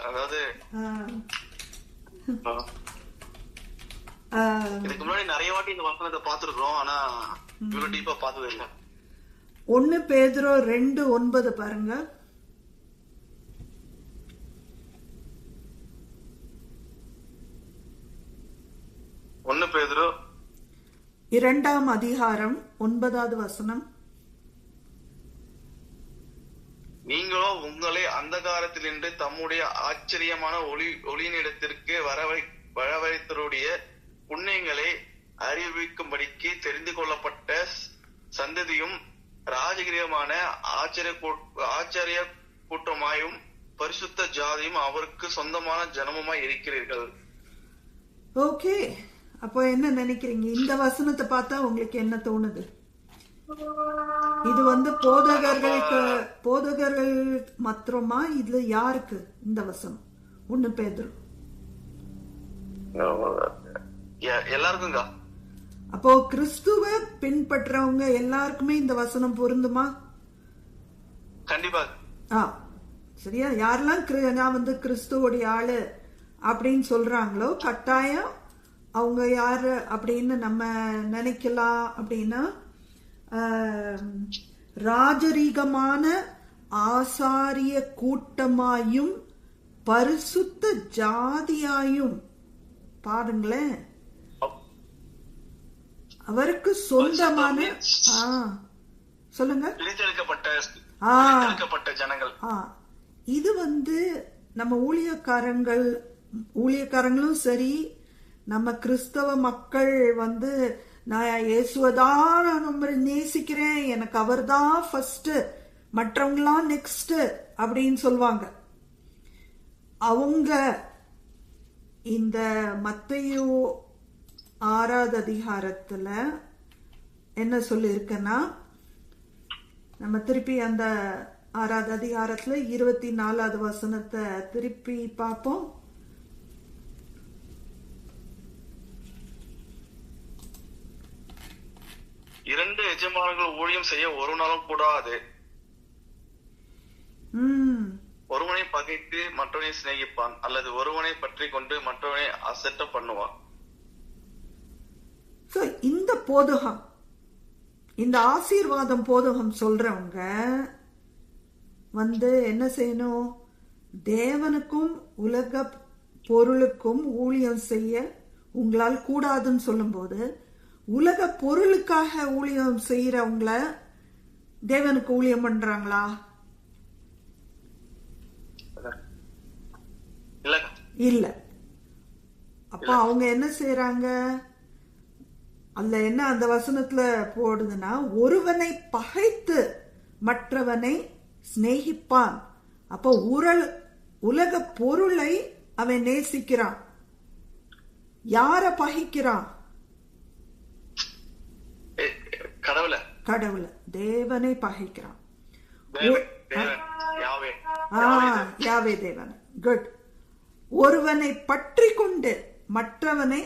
அதாவது இதுக்கு முன்னாடி நிறைய வாட்டி இந்த வசனத்தை பாத்துருக்கோம், ஆனா இவ்வளவு டீப்பா பார்த்தது இல்ல. 1 பேதுரு 2:9 பாருங்க. 1 பேதுரு 2ஆம் அதிகாரம் 9வது வசனம். நீங்களோ உங்களை அந்தகாரத்திலிருந்து தம்முடைய ஆச்சரியமான ஒளியினிடத்திற்கு வரவழைத்தருடைய புண்ணியங்களை அறிவிக்கும்படிக்கு தெரிந்து கொள்ளப்பட்ட சந்ததியும் ராஜகிரியமான ஆச்சரிய கூட்டமாயும் பரிசுத்த ஜாதியும் அவருக்கு சொந்தமான ஜனமுமாய் இருக்கிறீர்கள். ஓகே, அப்போ என்ன நினைக்கிறீங்க? இந்த வசனத்தை பார்த்தா உங்களுக்கு என்ன தோணுது? இது போதகர்கள் மாத்திரமா? இதுல யாருக்கு இந்த வசனம்? 1 பேதுரு எல்லாருக்குங்க. அப்போ கிறிஸ்துவ பின்பற்றவங்க எல்லாருக்குமே இந்த வசனம் பொருந்துமா? கண்டிப்பா. சரியா? யாரெல்லாம் நான் கிறிஸ்துவோடைய ஆளு அப்படின்னு சொல்றாங்களோ கட்டாயம் அவங்க யாரு அப்படின்னு நம்ம நினைக்கலாம். அப்படின்னா ராஜரீகமான ஆசாரிய கூட்டமாயும் பரிசுத்த ஜாதியாயும், பாருங்களேன், அவருக்கு சொந்தமான சொல்லுங்க பிரித்தெடுக்கப்பட்ட ஜனங்கள். இது நம்ம ஊழியக்காரங்களும் சரி, நம்ம கிறிஸ்தவ மக்கள் நான் இயேசுவதான் நான் நேசிக்கிறேன், எனக்கு அவர் தான் ஃபர்ஸ்ட், மற்றவங்களாம் நெக்ஸ்ட் அப்படின்னு சொல்லுவாங்க. அவங்க இந்த மத்தேயு 6வது அதிகாரத்துல என்ன சொல்லி இருக்குன்னா, நம்ம திருப்பி அந்த 6வது அதிகாரத்துல 24வது வசனத்தை திருப்பி பார்ப்போம். இரண்டு எஜமானர்கள் ஊழியம் செய்ய ஒரு நாளும் கூடாது. ஒருவனை பகைத்து மற்றவனை சிநேகிப்பான், அல்லது ஒருவனை பற்றி கொண்டு மற்றவனை அசட்ட பண்ணுவான். இந்த போதகம், இந்த ஆசீர்வாதம் போதகம் சொல்றவங்க என்ன செய்யணும்? தேவனுக்கும் உலக பொருளுக்கும் ஊழியம் செய்ய உங்களால் கூடாதுன்னு சொல்லும் போது, உலக பொருளுக்காக ஊழியம் செய்யறவங்கள தேவனுக்கு ஊழியம் பண்றாங்களா? இல்ல. அப்ப அவங்க என்ன செய்யறாங்க? அல்ல என்ன அந்த வசனத்துல போடுதுன்னா, ஒருவனை பகைத்து மற்றவனை சிநேகிப்பான். அப்ப உலக பொருளை அவன் நேசிக்கிறான். யார பகைக்கிறான்? கடவுளை, தேவனை பகைக்கிறான். யாவே தேவன். குட். ஒருவனை பற்றி கொண்டு மற்றவனை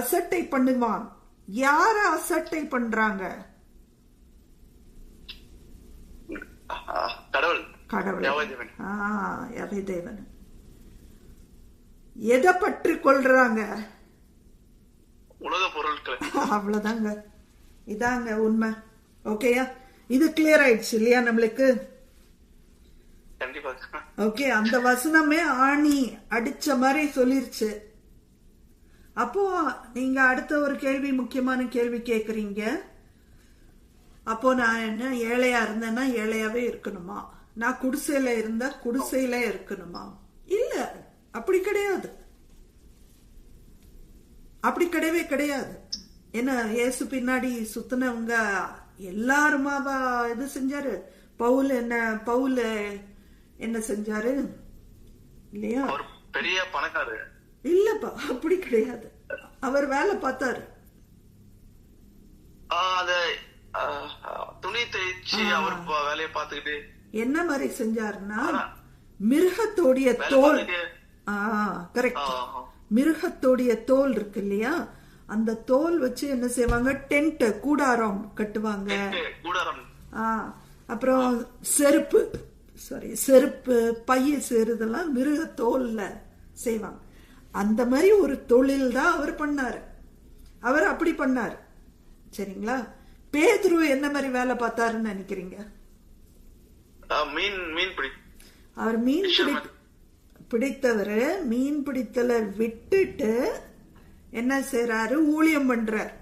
அசட்டை பண்ணுவான். யார அசட்டை பண்றாங்க? கடவுள். யாவே தேவன். எதை பற்றி கொள்றாங்க? உலக பொருட்கள். அவ்வளவுதாங்க. இதாங்க உண்மை. ஓகேயா? இது கிளியர் ஆயிடுச்சு இல்லையா நம்மளுக்கு? ஓகே. அந்த வசனமே ஆணி அடிச்ச மாதிரி சொல்லிருச்சு. அப்போ நீங்க அடுத்த ஒரு கேள்வி, முக்கியமான கேள்வி கேக்குறீங்க. அப்போ நான் என்ன ஏழையா இருந்தேன்னா ஏழையாவே இருக்கணுமா? நான் குடிசையில இருந்தா குடிசையில இருக்கணுமா? இல்ல, அப்படி கிடையாது. அப்படி கிடையவே கிடையாது. என்ன, இயேசு பின்னாடி சுத்தினவங்க எல்லாருமாவா இது செஞ்சாரு? பவுல் என்ன செஞ்சாரு இல்லையா? பெரிய பணக்காரரு இல்லப்பா, அப்படி கிடையாது. அவர் வேலை பார்த்தாரு. துணி தைச்சு அவர் வேலையை பார்த்துக்கிட்டு என்ன மாதிரி செஞ்சாருன்னா, மிருகத்தோடைய தோல், கரெக்ட், மிருகத்தோடைய தோல் இருக்கு இல்லையா, அந்த தோல் வச்சு என்ன செய்வாங்க? டென்ட், கூடாரம் கட்டுவாங்க. அப்புறம் செருப்பு, பைய சேருதெல்லாம் மிருக தோல்ல செய்வாங்க. அந்த மாதிரி ஒரு தொழில் தான் அவர் பண்ணாரு. அவர் அப்படி பண்ணாரு. சரிங்களா? பேதுரு என்ன மாதிரி வேலை பார்த்தாருன்னு நினைக்கிறீங்க? அவர் மீன் பிடித்தவர். மீன் பிடித்தல விட்டுட்டு என்ன செய்யறாரு? ஊழியம் பண்றார்.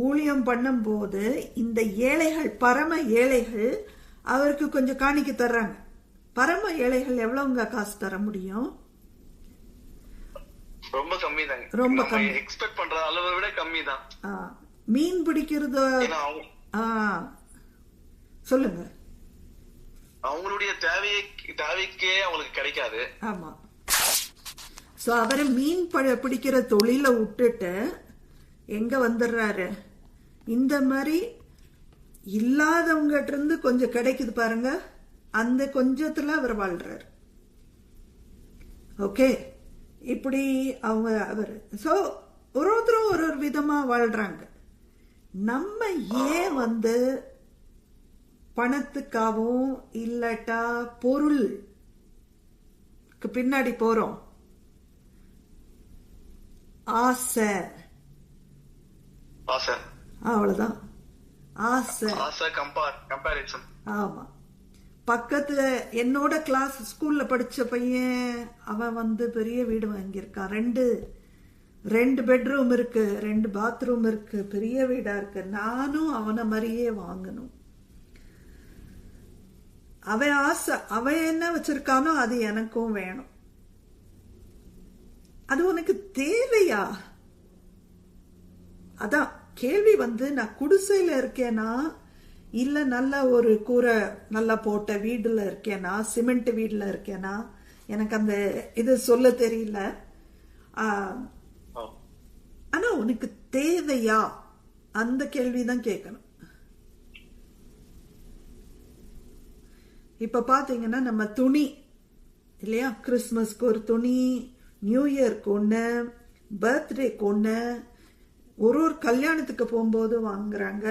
ஊழியம் பண்ணும் போது இந்த ஏழைகள், பரம ஏழைகள் அவருக்கு கொஞ்சம் காணிக்க தர்றாங்க. பரம ஏழைகள் எவ்வளவுங்க காசு தர முடியும்? ரொம்ப கம்மி தான். ரொம்ப கம்மி. எக்ஸ்பெக்ட் பண்ற அளவை விட கம்மி தான். மீன் பிடிக்கிறது சொல்லுங்க. அவங்களுடைய தேவைக்கே அவங்களுக்கு கிடைக்காது. ஆமா. சோ அவரை மீன் பிடிக்கிற தொழில விட்டுட்டு எங்க வந்துடுறாரு, இந்த மாதிரி இல்லாதவங்கிட்ட இருந்து கொஞ்சம் கிடைக்குது பாருங்க, அந்த கொஞ்சத்துல அவர் வாழ்றாரு. ஓகே, இப்படி அவர் சோ ஒருத்தரும் ஒரு ஒரு விதமா வாழ்றாங்க. நம்ம ஏன் பணத்துக்காகவும் இல்லாட்டா பொருளுக்கு பின்னாடி போறோம்? ஆசை, அவ்வளவுதான். ஆசை, கம்பேரிசன். ஆமா. பக்கத்துல என்னோட கிளாஸ் ஸ்கூல்ல படிச்ச பையன், அவன் பெரிய வீடு வாங்கியிருக்கான். ரெண்டு பெட்ரூம் இருக்கு, 2 பாத்ரூம் இருக்கு, பெரிய வீடா இருக்கு. நானும் அவனை மாதிரியே வாங்கணும். அவன் ஆசை, அவன் என்ன வச்சிருக்கானோ அது எனக்கும் வேணும். அது உனக்கு தேவையா? அதான் கேள்வி. நான் குடிசையில இருக்கேனா, இல்ல நல்ல ஒரு கூரை நல்லா போட்ட வீடுல இருக்கேனா, சிமெண்ட் வீடுல இருக்கேனா, எனக்கு அந்த இது சொல்ல தெரியல. ஆனா உனக்கு தேவையா, அந்த கேள்விதான் கேட்கணும். இப்ப பாத்தீங்கன்னா நம்ம துணி இல்லையா, கிறிஸ்துமஸ்க்கு ஒரு துணி, நியூ இயர்க்கு ஒண்ணு, பர்த்டேக்கு ஒண்ணு, ஒரு கல்யாணத்துக்கு போகும்போது வாங்குறாங்க.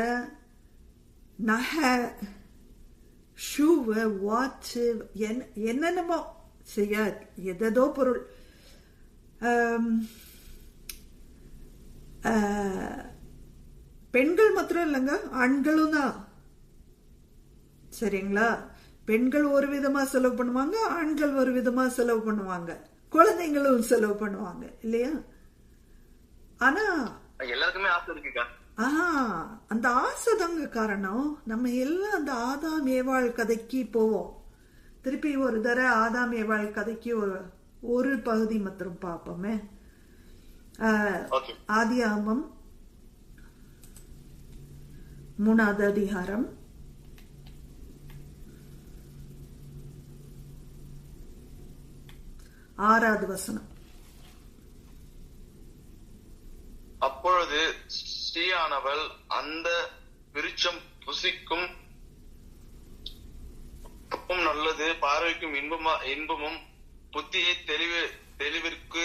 நகை, ஷூ, வாட்ச், என்னென்னமோ செய்ய எதோ பொருள். பெண்கள் மாத்திரம் இல்லைங்க, ஆண்களும் தான். சரிங்களா? பெண்கள் ஒரு விதமா செலவு பண்ணுவாங்க, ஆண்கள் ஒரு விதமா செலவு பண்ணுவாங்க, குழந்தைங்களும் செலவு பண்ணுவாங்க இல்லையா? ஆனா எல்லாருக்குமே ஆசை இருக்குக்கா. அந்த ஆசை தாங்க காரணம். நம்ம எல்லாம் அந்த ஆதாம் ஏவாள் கதைக்கு போவோம். திருப்பி ஒரு தடவை ஆதாம் ஏவாள் கதைக்கு ஒரு பகுதி மாத்திரம் பார்ப்போமே. ஆதியாகமம் 3வது அதிகாரம் 6வது வசனம். அப்பொழுது ஸ்ரீயானவள் அந்த விருட்சம் புசிக்கும் நல்லது, பார்வைக்கும் இன்பமும் புத்தியை தெளிவிற்கு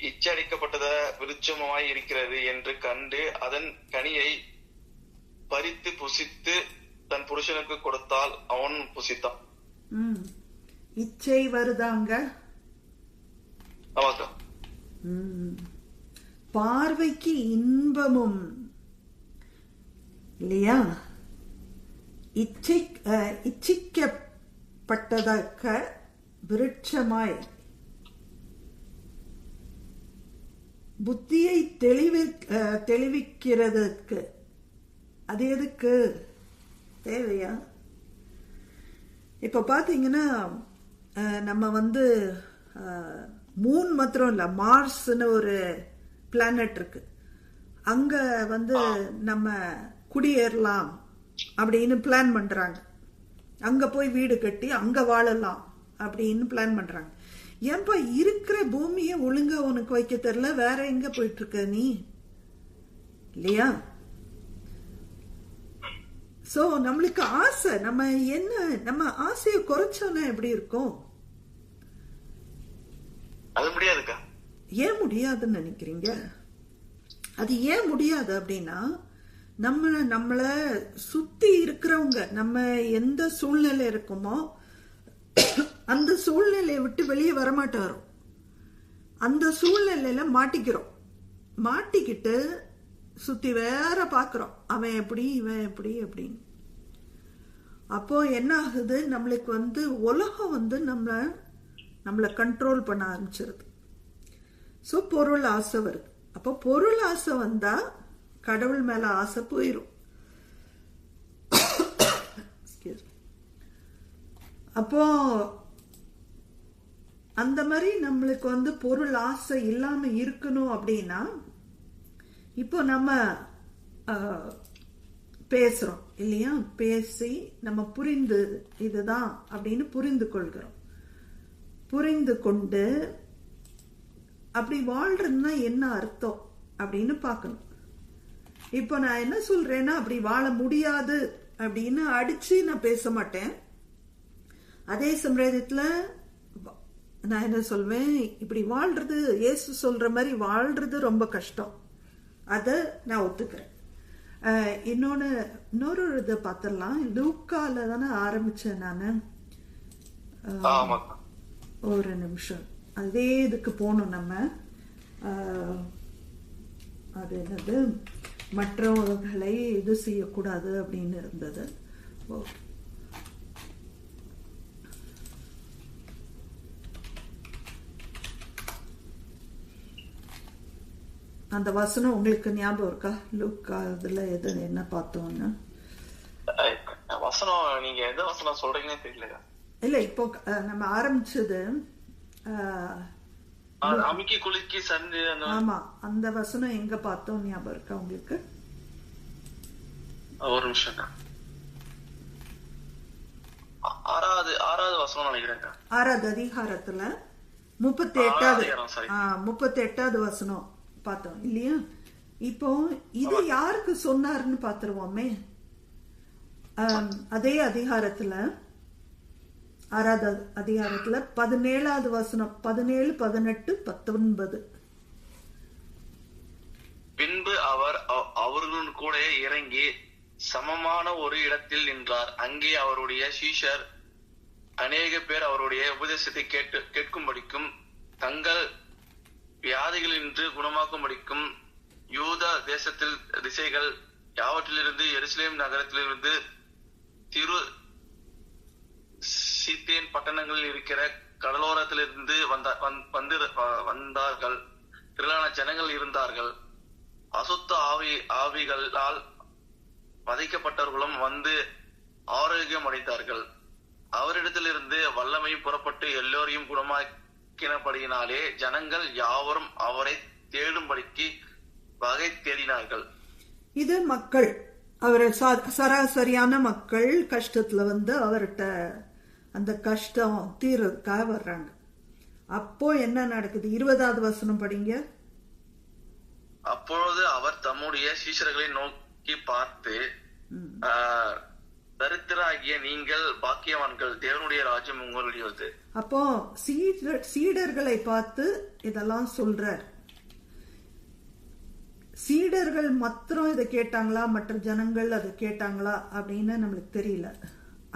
இச்சடிக்கப்பட்டத விருட்சமாய் இருக்கிறது என்று கண்டு அதன் கனியை பறித்து புசித்து தன் புருஷனுக்கு கொடுத்தால் அவன் புசித்தான். இச்சை வருதாங்க. ஆமாக்கா. பார்வைக்கு இன்பமும் இல்லையா, இச்சிக்கப்பட்டதற்க விருட்சமாய் புத்தியை தெளிவிக்கிறதுக்கு. அது எதுக்கு தேவையா? இப்ப பாத்தீங்கன்னா நம்ம மூன் மாத்திரம் இல்ல, மார்ஸ்னு ஒரு பிளானட் இருக்கு. அங்க நம்ம குடியேறலாம் அப்படின்னு பிளான் பண்றாங்க. அங்க போய் வீடு கட்டி அங்க வாழலாம் அப்படின்னு பிளான் பண்றாங்க. ஏன்பா இருக்கிற பூமியை ஒழுங்கா உனக்கு வைக்க தெரியல, வேற எங்க போயிட்டு இருக்க நீ இல்லையா? சோ நம்மளுக்கு ஆசை, நம்ம ஆசையை குறைச்சோன்னா எப்படி இருக்கும்? அது முடியாதுக்கா. ஏன் முடியாதுன்னு நினைக்கிறீங்க? அது ஏன் முடியாது அப்படின்னா, நம்மள சுத்தி இருக்கிறவங்க, நம்ம எந்த சூழ்நிலை இருக்குமோ அந்த சூழ்நிலையை விட்டு வெளியே வரமாட்டாரோ, அந்த சூழ்நிலையில மாட்டிக்கிட்டு சுத்தி வேற பாக்குறோம், அவன் எப்படி இவன் எப்படி அப்படின்னு. அப்போ என்ன ஆகுது, நம்மளுக்கு உலகம் நம்மளை கண்ட்ரோல் பண்ண ஆரம்பிச்சிருது. சோ பொருள் ஆசை வருது. அப்போ பொருள் ஆசை வந்தா கடவுள் மேல ஆசை போயிரும். அப்போ அந்த மாதிரி நம்மளுக்கு பொருள் ஆசை இல்லாம இருக்கணும் அப்படின்னா, இப்போ நம்ம பேசுறோம் இல்லையா, பேசி நம்ம இதுதான் அப்படின்னு புரிந்து கொள்கிறோம். புரிந்து கொண்டு அப்படி வாழ்றதுன்னா என்ன அர்த்தம் அப்படின்னு பார்க்கணும். இப்போ நான் என்ன சொல்றேன்னா, அப்படி வாழ முடியாது அப்படின்னு அடிச்சு நான் பேச மாட்டேன். அதே சமயத்துல நான் என்ன சொல்வேன், இப்படி வாழ்றது, இயேசு சொல்ற மாதிரி வாழ்றது ரொம்ப கஷ்டம், அத நான் ஒத்துக்கிறேன். இன்னொரு இதை பார்த்துடலாம். லூக்கால தானே ஆரம்பிச்சேன் நானு. ஒரு நிமிஷம், அதே இதுக்கு போகணும் நம்ம. அது என்னது, மற்றவர்களை இது செய்யக்கூடாது அப்படின்னு இருந்தது. அந்த வசனம் உங்களுக்கு ஞாபகம் இருக்கா? லூக்கா அதுல எது என்ன பார்த்தோம்னா, வசனம் நீங்க எந்த வசனம் சொல்றீங்கன்னு தெரியல. இல்ல இப்போ நம்ம ஆரம்பிச்சது அமுக்கி குலுக்கி சந்து. ஆமா, அந்த வசனம் எங்க பார்த்தோம் ஞாபகம் இருக்கா உங்களுக்கு? ஒரு நிமிஷம், ஆறாவது வசனம் நினைக்கிறேன். 6வது அதிகாரத்துல 38வது வசனம் பார்த்தோம் இல்லையா? இப்போ இது யாருக்கு சொன்னாருன்னு பாத்துருவோமே. அதே அதிகாரத்துல 6வது அதிகாரத்துல 17வது வசனம், 17, 18, 19. பின்பு அவர் அவர்களுடன் கூட இறங்கி சமமான ஒரு இடத்தில் நின்றார். அங்கே அவருடைய சீஷர் அநேக பேர் அவருடைய உபதேசத்தை கேட்கும்படிக்கும் தங்கள் வியாதிகளின்று குணமாக்கும்படிக்கும் யூதா தேசத்தில் திசைகள் யாவற்றிலிருந்து எருசலேம் நகரத்திலிருந்து திரு சீத்தேன் பட்டணங்களில் இருக்கிற கடலோரத்திலிருந்து வந்தார்கள். திரளான ஜனங்கள் இருந்தார்கள். அசுத்த ஆவிகளால் வதைக்கப்பட்டவர்களும் வந்து ஆரோக்கியம் அடைந்தார்கள். அவரிடத்திலிருந்து வல்லமை புறப்பட்டு எல்லோரையும் குணமாக்கினபடியினாலே ஜனங்கள் யாவரும் அவரை தேடும்படிக்கு வகை தேடினார்கள். இது மக்கள், அவரை சராசரியான மக்கள் கஷ்டத்துல வந்து அவர்கிட்ட அந்த கஷ்டம் தீர்றதுக்காக வர்றாங்க. அப்போ என்ன நடக்குது? 20வது வசனம் படிங்க. அப்பொழுது அவர் தம்முடைய சீஷர்களை நோக்கி பார்த்து, தரித்திராகிய நீங்கள் பாக்கியவான்கள், தேவனுடைய ராஜ்யம் உங்களுடையது. அப்போ சீடர்களை பார்த்து இதெல்லாம் சொல்றார். சீடர்கள் மாத்திரம் இதை கேட்டாங்களா, மற்ற ஜனங்கள் அதை கேட்டாங்களா அப்படின்னு நம்மளுக்கு தெரியல.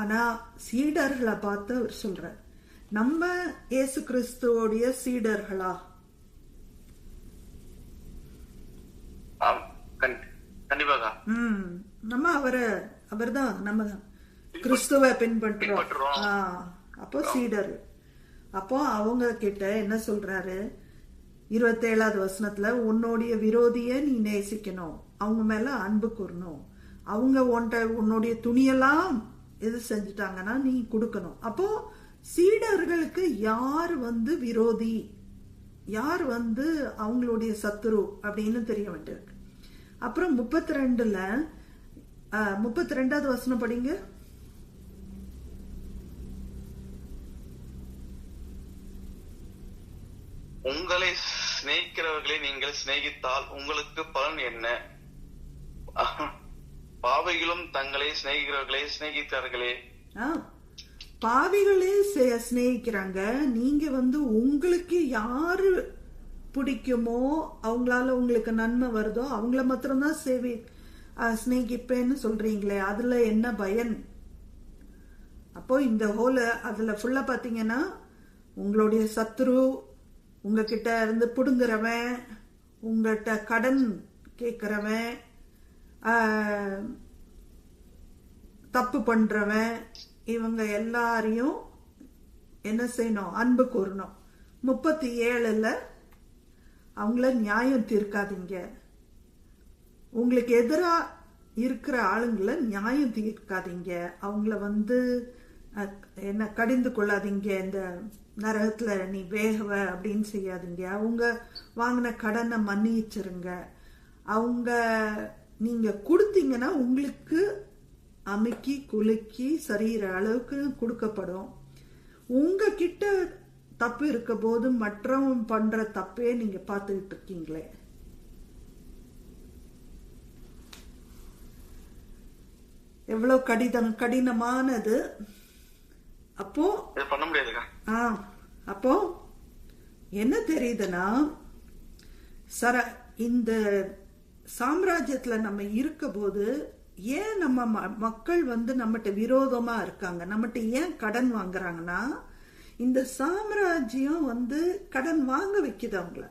ஆனா சீடர்களை பார்த்து அவர் சொல்றார், நம்ம இயேசு கிறிஸ்துவோடைய சீடர்களா? கண்டிப்பாக. நம்ம அவர்தான் நம்ம கிறிஸ்துவ பின்பற்றுறோம். அப்போ சீடர். அப்போ அவங்க கிட்ட என்ன சொல்றாரு? 27வது வசனத்துல, உன்னுடைய விரோதிய நீ நேசிக்கணும், அவங்க மேல அன்பு கூறணும், அவங்க உன்னுடைய துணியெல்லாம் எது செஞ்சுட்டாங்கன்னா நீ கொடுக்கணும். அப்போ சீடர்களுக்கு யார் வந்து விரோதி, யார் வந்து அவங்களுடைய சத்துரு அப்படின்னு தெரிய வேண்டியிருக்கு. அப்புறம் 32வது வசனம் படிங்க. உங்களை சிநேகிக்கிறவர்களை நீங்கள் சிநேகித்தால் உங்களுக்கு பலன் என்ன? பாவிகளும் தங்களை சிநேகிக்கிறவர்களை சிநேகித்தார்களே. பாவிகளே சிநேகிக்கிறாங்க. நீங்க வந்து உங்களுக்கு யாரு பிடிக்குமோ, அவங்களால உங்களுக்கு நன்மை வருதோ அவங்கள மாத்திரம்தான் சிநேகிப்பேன்னு சொல்றீங்களே, அதுல என்ன பயன்? அப்போ இந்த அதுல ஃபுல்லா பாத்தீங்கன்னா, உங்களுடைய சத்துரு, உங்ககிட்ட இருந்து புடுங்குறவன், உங்ககிட்ட கடன் கேட்கிறவன், தப்பு பண்றவன், இவங்க எல்லாரையும் என்ன செய்யணும்? அன்பு கூறணும். 37ல அவங்கள நியாயம் தீர்க்காதீங்க, உங்களுக்கு எதிரா இருக்கிற ஆளுங்களை நியாயம் தீர்க்காதீங்க, அவங்கள வந்து என்ன கடிந்து கொள்ளாதீங்க, இந்த நரகத்துல நீ வேகவ அப்படின்னு செய்யாதீங்க, அவங்க வாங்கின கடனை மன்னிச்சிருங்க, அவங்க நீங்க கொடுத்தீங்கன்னா உங்களுக்கு அமுக்கி குலுக்கி சரீர அளவுக்கு கொடுக்கப்படும், உங்ககிட்ட தப்பு இருக்க போது மற்றவன் பண்ற தப்பே நீங்க பார்த்துக்கிட்டு இருக்கீங்களே. எவ்வளவு கடினமானது. அப்போ பண்ண முடியாதுங்க. அப்போ என்ன தெரியுதுன்னா, இந்த சாம்ராஜ்யத்துல நம்ம இருக்க போது ஏன் நம்ம மக்கள் நம்மகிட்ட விரோதமா இருக்காங்க, நம்மகிட்ட ஏன் கடன் வாங்குறாங்கன்னா, இந்த சாம்ராஜ்யம் கடன் வாங்க வைக்குது அவங்கள.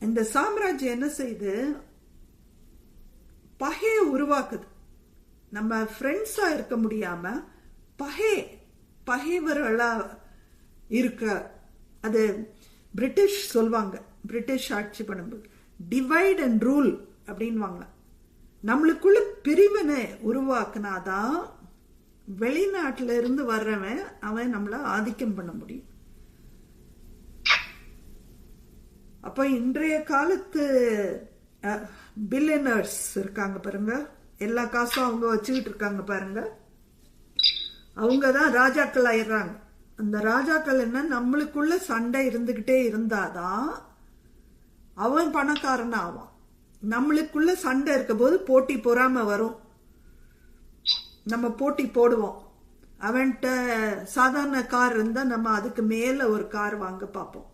இந்த சாம்ராஜ்யம் என்ன செய்யுது, பகையை உருவாக்குது. நம்ம ஃப்ரெண்ட்ஸா இருக்க முடியாம பகைவர்களா இருக்க. அது பிரிட்டிஷ் சொல்வாங்க, பிரிட்டிஷ் ஆட்சி பண்ணும்போது டிவைட் அண்ட் ரூல் அப்படின்வாங்க. நம்மளுக்குள்ள பிரிவினை உருவாக்குனாதான் வெளிநாட்டுல இருந்து வர்றவன் அவன் நம்மள ஆதிக்கம் பண்ண முடியும். அப்ப இன்றைய காலத்து பில்லியனர்ஸ் இருக்காங்க பாருங்க, எல்லா காசும் அவங்க வச்சுக்கிட்டு இருக்காங்க பாருங்க, அவங்கதான் ராஜாக்கள் ஆயிடுறாங்க. அந்த ராஜாக்கள் என்ன, நம்மளுக்குள்ள சண்டை இருந்துகிட்டே இருந்தாதான் அவன் பணக்காரன் ஆவான். நம்மளுக்குள்ள சண்டை இருக்க போது போட்டி பொறாம வரும், நம்ம போட்டி போடுவோம். அவன்கிட்ட சாதாரண கார் இருந்தா நம்ம அதுக்கு மேல ஒரு கார் வாங்க பார்ப்போம்.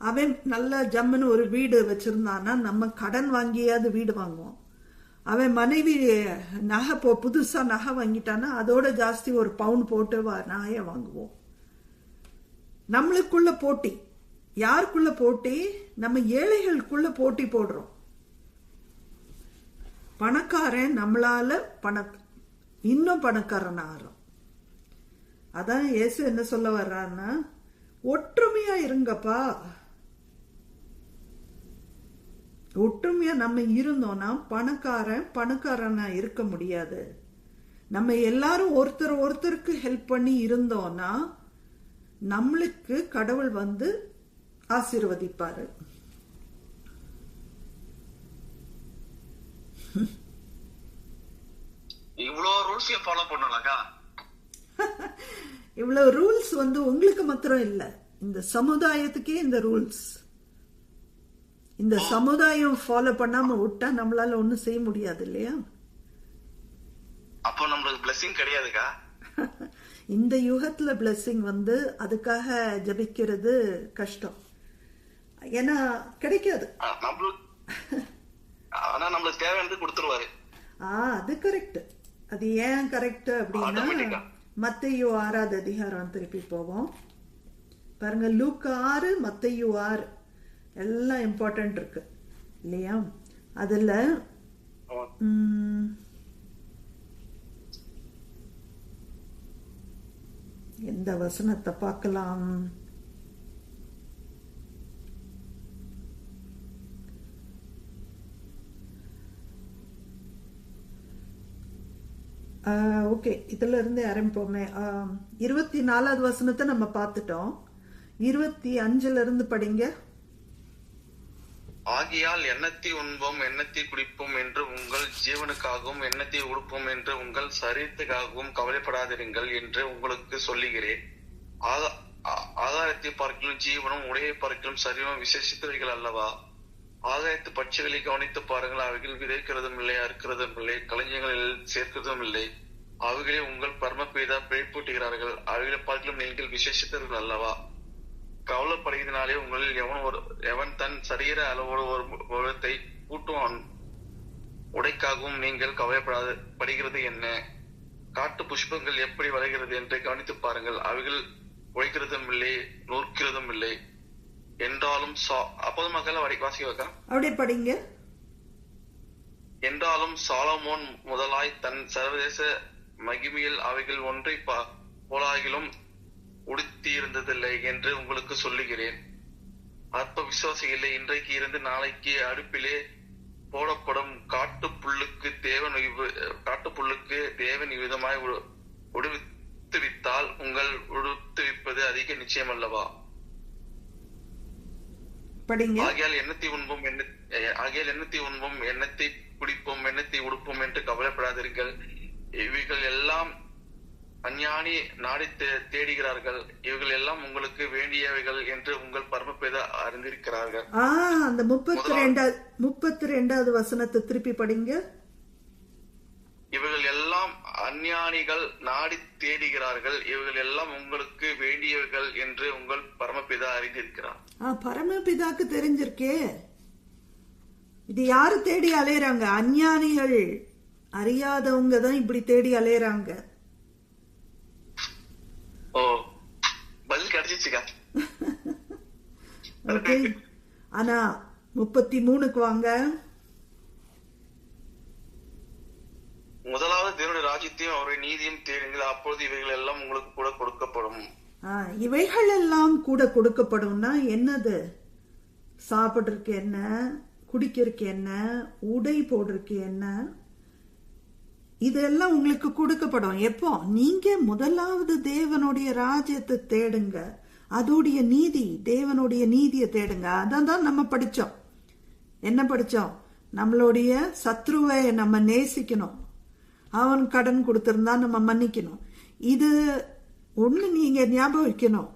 அவன் நல்ல ஜம்முன்னு ஒரு வீடு வச்சிருந்தான்னா நம்ம கடன் வாங்கியாவது வீடு வாங்குவோம். அவன் மனைவி நகை புதுசா நகை வாங்கிட்டான்னா அதோட ஜாஸ்தி ஒரு பவுன் போட்டு நகைய வாங்குவோம். நம்மளுக்குள்ள போட்டி. யாருக்குள்ள போட்டி? நம்ம ஏழைகளுக்குள்ள போட்டி போடுறோம். பணக்காரன் நம்மளால இன்னும் பணக்காரன் ஆகிறோம். அதான் இயேசு என்ன சொல்ல வர்றாருன்னா, ஒற்றுமையா இருங்கப்பா. ஒற்றுமையா நம்ம இருந்தோம்னா பணக்காரனா இருக்க முடியாது. நம்ம எல்லாரும் ஒருத்தருக்கு ஹெல்ப் பண்ணி இருந்தோம்னா நம்மளுக்கு கடவுள் ஆசீர்வதிப்பாரு. இவ்வளவு ரூல்ஸ் ஃபாலோ பண்ணலாம்க்கா. இவ்வளவு ரூல்ஸ் உங்களுக்கு மாத்திரம் இல்ல, இந்த சமுதாயத்துக்கே இந்த ரூல்ஸ். இந்த சமுதாயம் ஃபாலோ பண்ணாம விட்டா நம்மளால ஒண்ணும் செய்ய முடியாது இல்லையா? அப்போ நம்மளுக்கு பிளெஸிங் கிடையாதுக்கா. இந்த யுகத்துல பிளெஸிங் அதுக்காக ஜபிக்கிறது கஷ்டம். ஏன்னா கிடைக்காது. ஆனா நம்மளுக்கு தேவையானது கொடுத்துருவாரு. அது கரெக்ட். அது ஏன் கரெக்ட் அப்படின்னா, மத்தேயு 6வது அதிகாரம் திருப்பி போவோம் பாருங்க. லூக்கா 6, மத்தேயு 6 எல்லாம் இம்பார்ட்டன்ட் இருக்கு இல்லையா? அதுல எந்த வசனத்தை பார்க்கலாம்? ஓகே, இதுல இருந்து ஆரம்பிப்போமே. 24வது வசனத்தை நம்ம பார்த்துட்டோம். 25ல இருந்து படிங்க. ஆகியால் எண்ணத்தை உண்போம் எண்ணத்தை குடிப்போம் என்று உங்கள் ஜீவனுக்காகவும் எண்ணத்தை உடுப்போம் என்று உங்கள் சரீரத்துக்காகவும் கவலைப்படாதிருங்கள் என்று உங்களுக்கு சொல்லுகிறேன். ஆகாயத்தை பார்க்கலும் ஜீவனும் உடையை பார்க்கலும் சரீரம் விசேஷித்தவைகள் அல்லவா? ஆகாயத்து பட்சிகளை கவனித்து பாருங்கள். அவைகள் விதைக்கிறதும் இல்லை, அறுக்கிறதும் இல்லை, களஞ்சியங்களில் சேர்க்கிறதும் இல்லை. அவைகளே உங்கள் பரமபீதா பிழைப்பூட்டுகிறார்கள். அவைகளை பார்க்கலும் நீங்கள் விசேஷித்தவர்கள் அல்லவா? கவலைப்படுகிறதுனாலே உங்களில் எவன் தன் சரீர அளவோடு ஒரு முழத்தை கூட்டுவான். உடைக்காகவும் நீங்கள் கவலைப்படுகிறது என்ன? காட்டு புஷ்பங்கள் எப்படி வளைகிறது என்று கவனித்து பாருங்கள். அவைகள் உழைக்கிறதும் இல்லை, நூற்கிறதும் இல்லை. என்றாலும் அப்போது மக்கள் வாசிக்க அப்படி படிங்க. என்றாலும் சாலமோன் முதலாய் தன் சர்வதேச மகிமையில் அவைகள் ஒன்றை போலாகிலும் உடுத்தி இருந்ததில்லை என்று உங்களுக்கு சொல்லுகிறேன். அற்ப விசுவாசிகளை இன்றைக்கு இருந்து நாளைக்கு அடுப்பிலே போடப்படும் காட்டு புல்லுக்கு தேவன் விதமாய் உடுத்துவித்தால் உங்கள் உடுத்துவிப்பது அதிக நிச்சயம் அல்லவா? ஆகையால் எண்ணத்தை உண்போம் எண்ணத்தை குடிப்போம் எண்ணத்தை உடுப்போம் என்று கவலைப்படாதீர்கள். இவைகள் எல்லாம் அஞ்ஞானி நாடி தேடுகிறார்கள், இவைகள் எல்லாம் உங்களுக்கு வேண்டியவைகள் என்று உங்கள் பரமபிதா அறிந்திருக்கிறார்கள். அந்த 32வது வசனத்தை திருப்பி படிங்க. இவைகள் எல்லாம் அஞ்ஞானிகள் நாடி தேடுகிறார்கள், இவைகள் எல்லாம் உங்களுக்கு வேண்டியவைகள் என்று உங்கள் பரமபிதா அறிந்திருக்கிறார். பரமபிதாக்கு தெரிஞ்சிருக்கே. இது யாரு தேடி அலையறாங்க? அஞ்ஞானிகள், அறியாதவங்க தான் இப்படி தேடி அலையறாங்க. ஓ, பதில் கிடைச்சிச்சுக்கா. ஓகே, ஆனா 33க்கு வாங்க. முதலாவது தேவனுடைய ராஜ்யத்தையும் அவருடைய நீதியும் தேடுங்கள், அப்பொழுது இவைகள் எல்லாம் உங்களுக்கு கூட கொடுக்கப்படும். இவைகள் எல்லாம் கூட கொடுக்கப்படும்னா என்னது? சாப்பிடுறதுக்கு என்ன, குடிக்கிறதுக்கு என்ன, உடை போடுறதுக்கு என்ன, இதெல்லாம் உங்களுக்கு கொடுக்கப்படும். எப்போ? நீங்க முதலாவது தேவனுடைய ராஜ்யத்தை தேடுங்க, அதோடைய நீதி, தேவனுடைய நீதியை தேடுங்க. அதான் நம்ம படிச்சோம். என்ன படிச்சோம்? நம்மளுடைய சத்ருவை நம்ம நேசிக்கணும், அவன் கடன் கொடுத்திருந்தா நம்ம மன்னிக்கணும். இது ஒண்ணு நீங்க ஞாபகம் வைக்கணும்.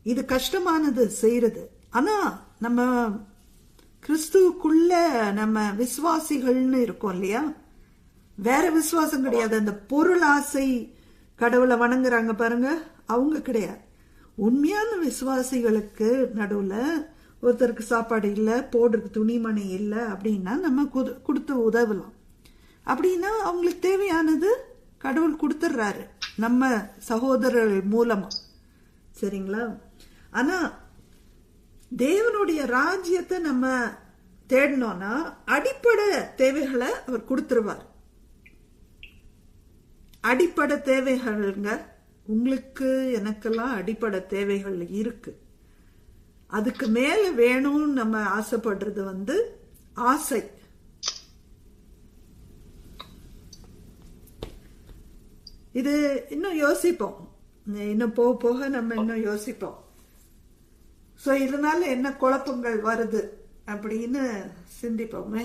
இது கஷ்டமானது செய்யறது. ஆனா நம்ம கிறிஸ்துவுக்குள்ள நம்ம விசுவாசிகள்னு இருக்கோம் இல்லையா? வேற விசுவாசம் கிடையாது. அந்த பொருள் ஆசை கடவுளை வணங்குறாங்க பாருங்க, அவங்க கிடையாது. உண்மையான விசுவாசிகளுக்கு நடுவுல ஒருத்தருக்கு சாப்பாடு இல்லை, போடுறதுக்கு துணிமணி இல்லை அப்படின்னா நம்ம கொடுத்து உதவலாம். அப்படின்னா அவங்களுக்கு தேவையானது கடவுள் கொடுத்துட்றாரு நம்ம சகோதரர்கள் மூலமா. சரிங்களா? ஆனா தேவனுடைய ராஜ்யத்தை நம்ம தேடணும்னா அடிப்படை தேவைகளை அவர் கொடுத்துருவார். அடிப்படை தேவைகள்ங்க, உங்களுக்கு எனக்கெல்லாம் அடிப்படை தேவைகள் இருக்கு. அதுக்கு மேல வேணும்னு நம்ம ஆசைப்படுறது ஆசை. இது இன்னும் யோசிப்போம், இன்னும் போக போக நம்ம இன்னும் யோசிப்போம். சோ இதனால என்ன குழப்பங்கள் வருது அப்படின்னு சிந்திப்போமே.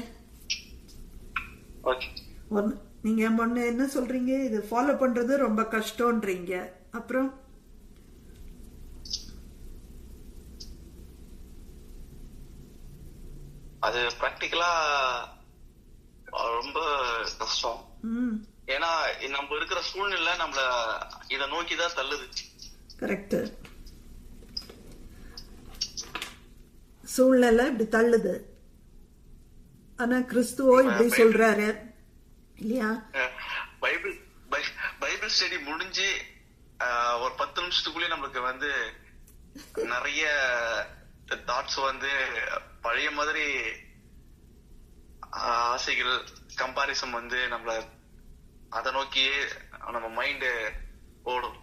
நீங்க முன்ன என்ன சொல்றீங்க? இது ஃபாலோ பண்றது ரொம்ப கஷ்டம்ன்றீங்க. அப்புறம் அது பிராக்டிகலா ரொம்ப கஷ்டம். ஏன்னா நம்ம இருக்கிற சூழ்நிலை நம்மள இத நோக்கிதான் தள்ளுது. கரெக்ட், சூழ்நிலை இப்படி தள்ளுது. ஆனா கிறிஸ்துவோ இப்படி சொல்றாரு இல்லையா? பைபிள் ஸ்டடி முடிஞ்சு ஒரு 10 நிமிஷத்துக்குள்ளே நம்மளுக்கு நிறைய தாட்ஸ் பழைய மாதிரி ஆசைகள், கம்பாரிசன் நம்மள அதை நோக்கியே நம்ம மைண்ட் ஓடும்.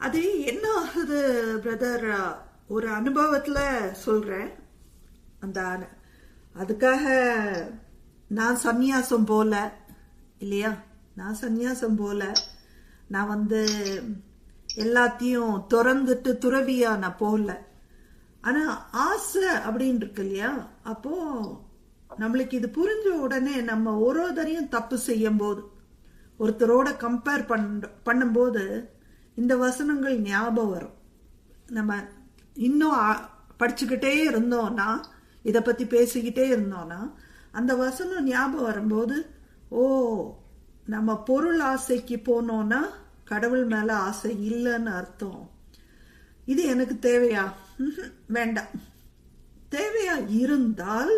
அது என்ன ஆகுது பிரதர்? ஒரு அனுபவத்துல சொல்றேன். அதுக்காக நான் சந்நியாசம் போல இல்லையா, நான் சந்நியாசம் போல நான் எல்லாத்தையும் திறந்துட்டு துறவியா நான் போகல. ஆனா ஆசை அப்படின்னு இருக்கு இல்லையா? அப்போ நம்மளுக்கு இது புரிஞ்ச உடனே நம்ம ஒருத்தரையும் தப்பு செய்யும் போது, ஒருத்தரோட கம்பேர் பண்ணும்போது இந்த வசனங்கள் ஞாபகம் வரும். நம்ம இன்னும் படிச்சுக்கிட்டே இருந்தோம்னா, இத பத்தி பேசிக்கிட்டே இருந்தோம்னா, அந்த வசனம் ஞாபகம் வரும்போது, ஓ நம்ம பொருள் ஆசைக்கு போனோம்னா கடவுள் மேல ஆசை இல்லைன்னு அர்த்தம். இது எனக்கு தேவையா? வேண்டாம். தேவையா இருந்தால்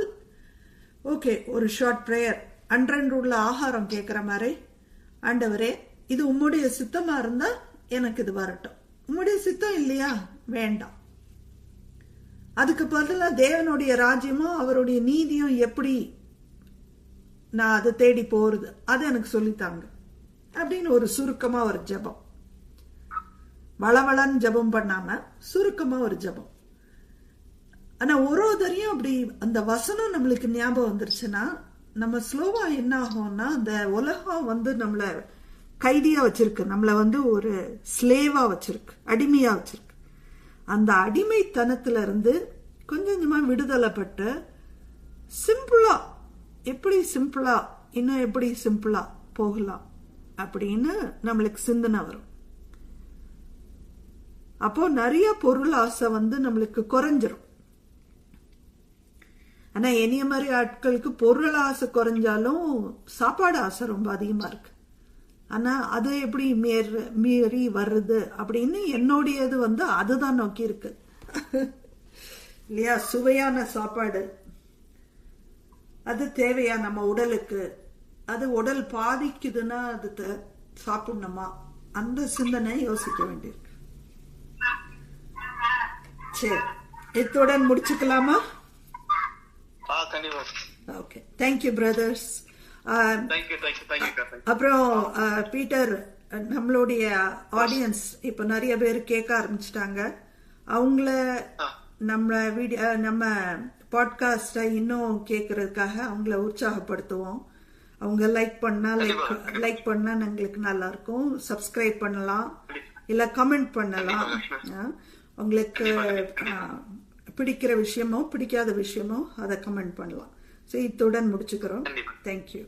ஓகே, ஒரு ஷார்ட் பிரேயர், அன்றன்று உள்ள ஆகாரம் கேட்கிற மாதிரி, ஆண்டவரே இது உம்முடைய சித்தமா இருந்தா எனக்கு இது வரட்டும், உம்முடைய சித்தம் இல்லையா வேண்டாம். அதுக்கு பதிலா தேவனுடைய ராஜ்யமும் அவருடைய நீதியும் எப்படி நான் அதை தேடி போறது, அது எனக்கு சொல்லித்தாங்க அப்படின்னு ஒரு சுருக்கமா ஒரு ஜெபம். வளவளன்னு ஜெபம் பண்ணாம சுருக்கமா ஒரு ஜெபம். ஆனா ஒருத்தரையும் அப்படி அந்த வசனம் நம்மளுக்கு ஞாபகம் வந்துருச்சுன்னா, நம்ம ஸ்லோவா என்ன ஆகும்னா, அந்த உலகம் நம்மள கைதியா வச்சிருக்கு, நம்மள ஒரு ஸ்லேவா வச்சிருக்கு, அடிமையா வச்சிருக்கு. அந்த அடிமைத்தனத்துல இருந்து கொஞ்சம் கொஞ்சமா விடுதலைப்பட்டு சிம்பிளா, எப்படி சிம்பிளா, இன்னும் எப்படி சிம்பிளா போகலாம் அப்படின்னு நம்மளுக்கு சிந்தனை வரும். அப்போ நிறைய பொருள் ஆசை நம்மளுக்கு குறைஞ்சிரும். ஆனா என்னைய மாதிரி ஆட்களுக்கு பொருள் ஆசை குறைஞ்சாலும் சாப்பாடு ஆசை ரொம்ப அதிகமா இருக்கு. ஆனா அது எப்படி மீறி வருது அப்படின்னு என்னுடையது அதுதான் நோக்கி இருக்கு இல்லையா? சுவையான சாப்பாடு அது தேவையா நம்ம உடலுக்கு? அது உடல் பாதிக்குதுன்னா அது சாப்பிடணுமா? அந்த சிந்தனை யோசிக்க வேண்டியிருக்கு. சரி, இத்துடன் முடிச்சுக்கலாமா? Okay, thank you brothers. அப்புறம் பீட்டர், நம்மளுடைய ஆடியன்ஸ் இப்ப நிறைய பேர் கேட்க ஆரம்பிச்சிட்டாங்க. அவங்கள நம்ம பாட்காஸ்ட இன்னும் கேட்கறதுக்காக அவங்கள உற்சாகப்படுத்துவோம். அவங்க லைக் பண்ணா எங்களுக்கு நல்லா இருக்கும். சப்ஸ்கிரைப் பண்ணலாம், இல்ல கமெண்ட் பண்ணலாம். உங்களுக்கு பிடிக்கிற விஷயமோ பிடிக்காத விஷயமோ அதை கமெண்ட் பண்ணலாம். இத்துடன் முடிச்சுக்கிறோம். தேங்க்யூ.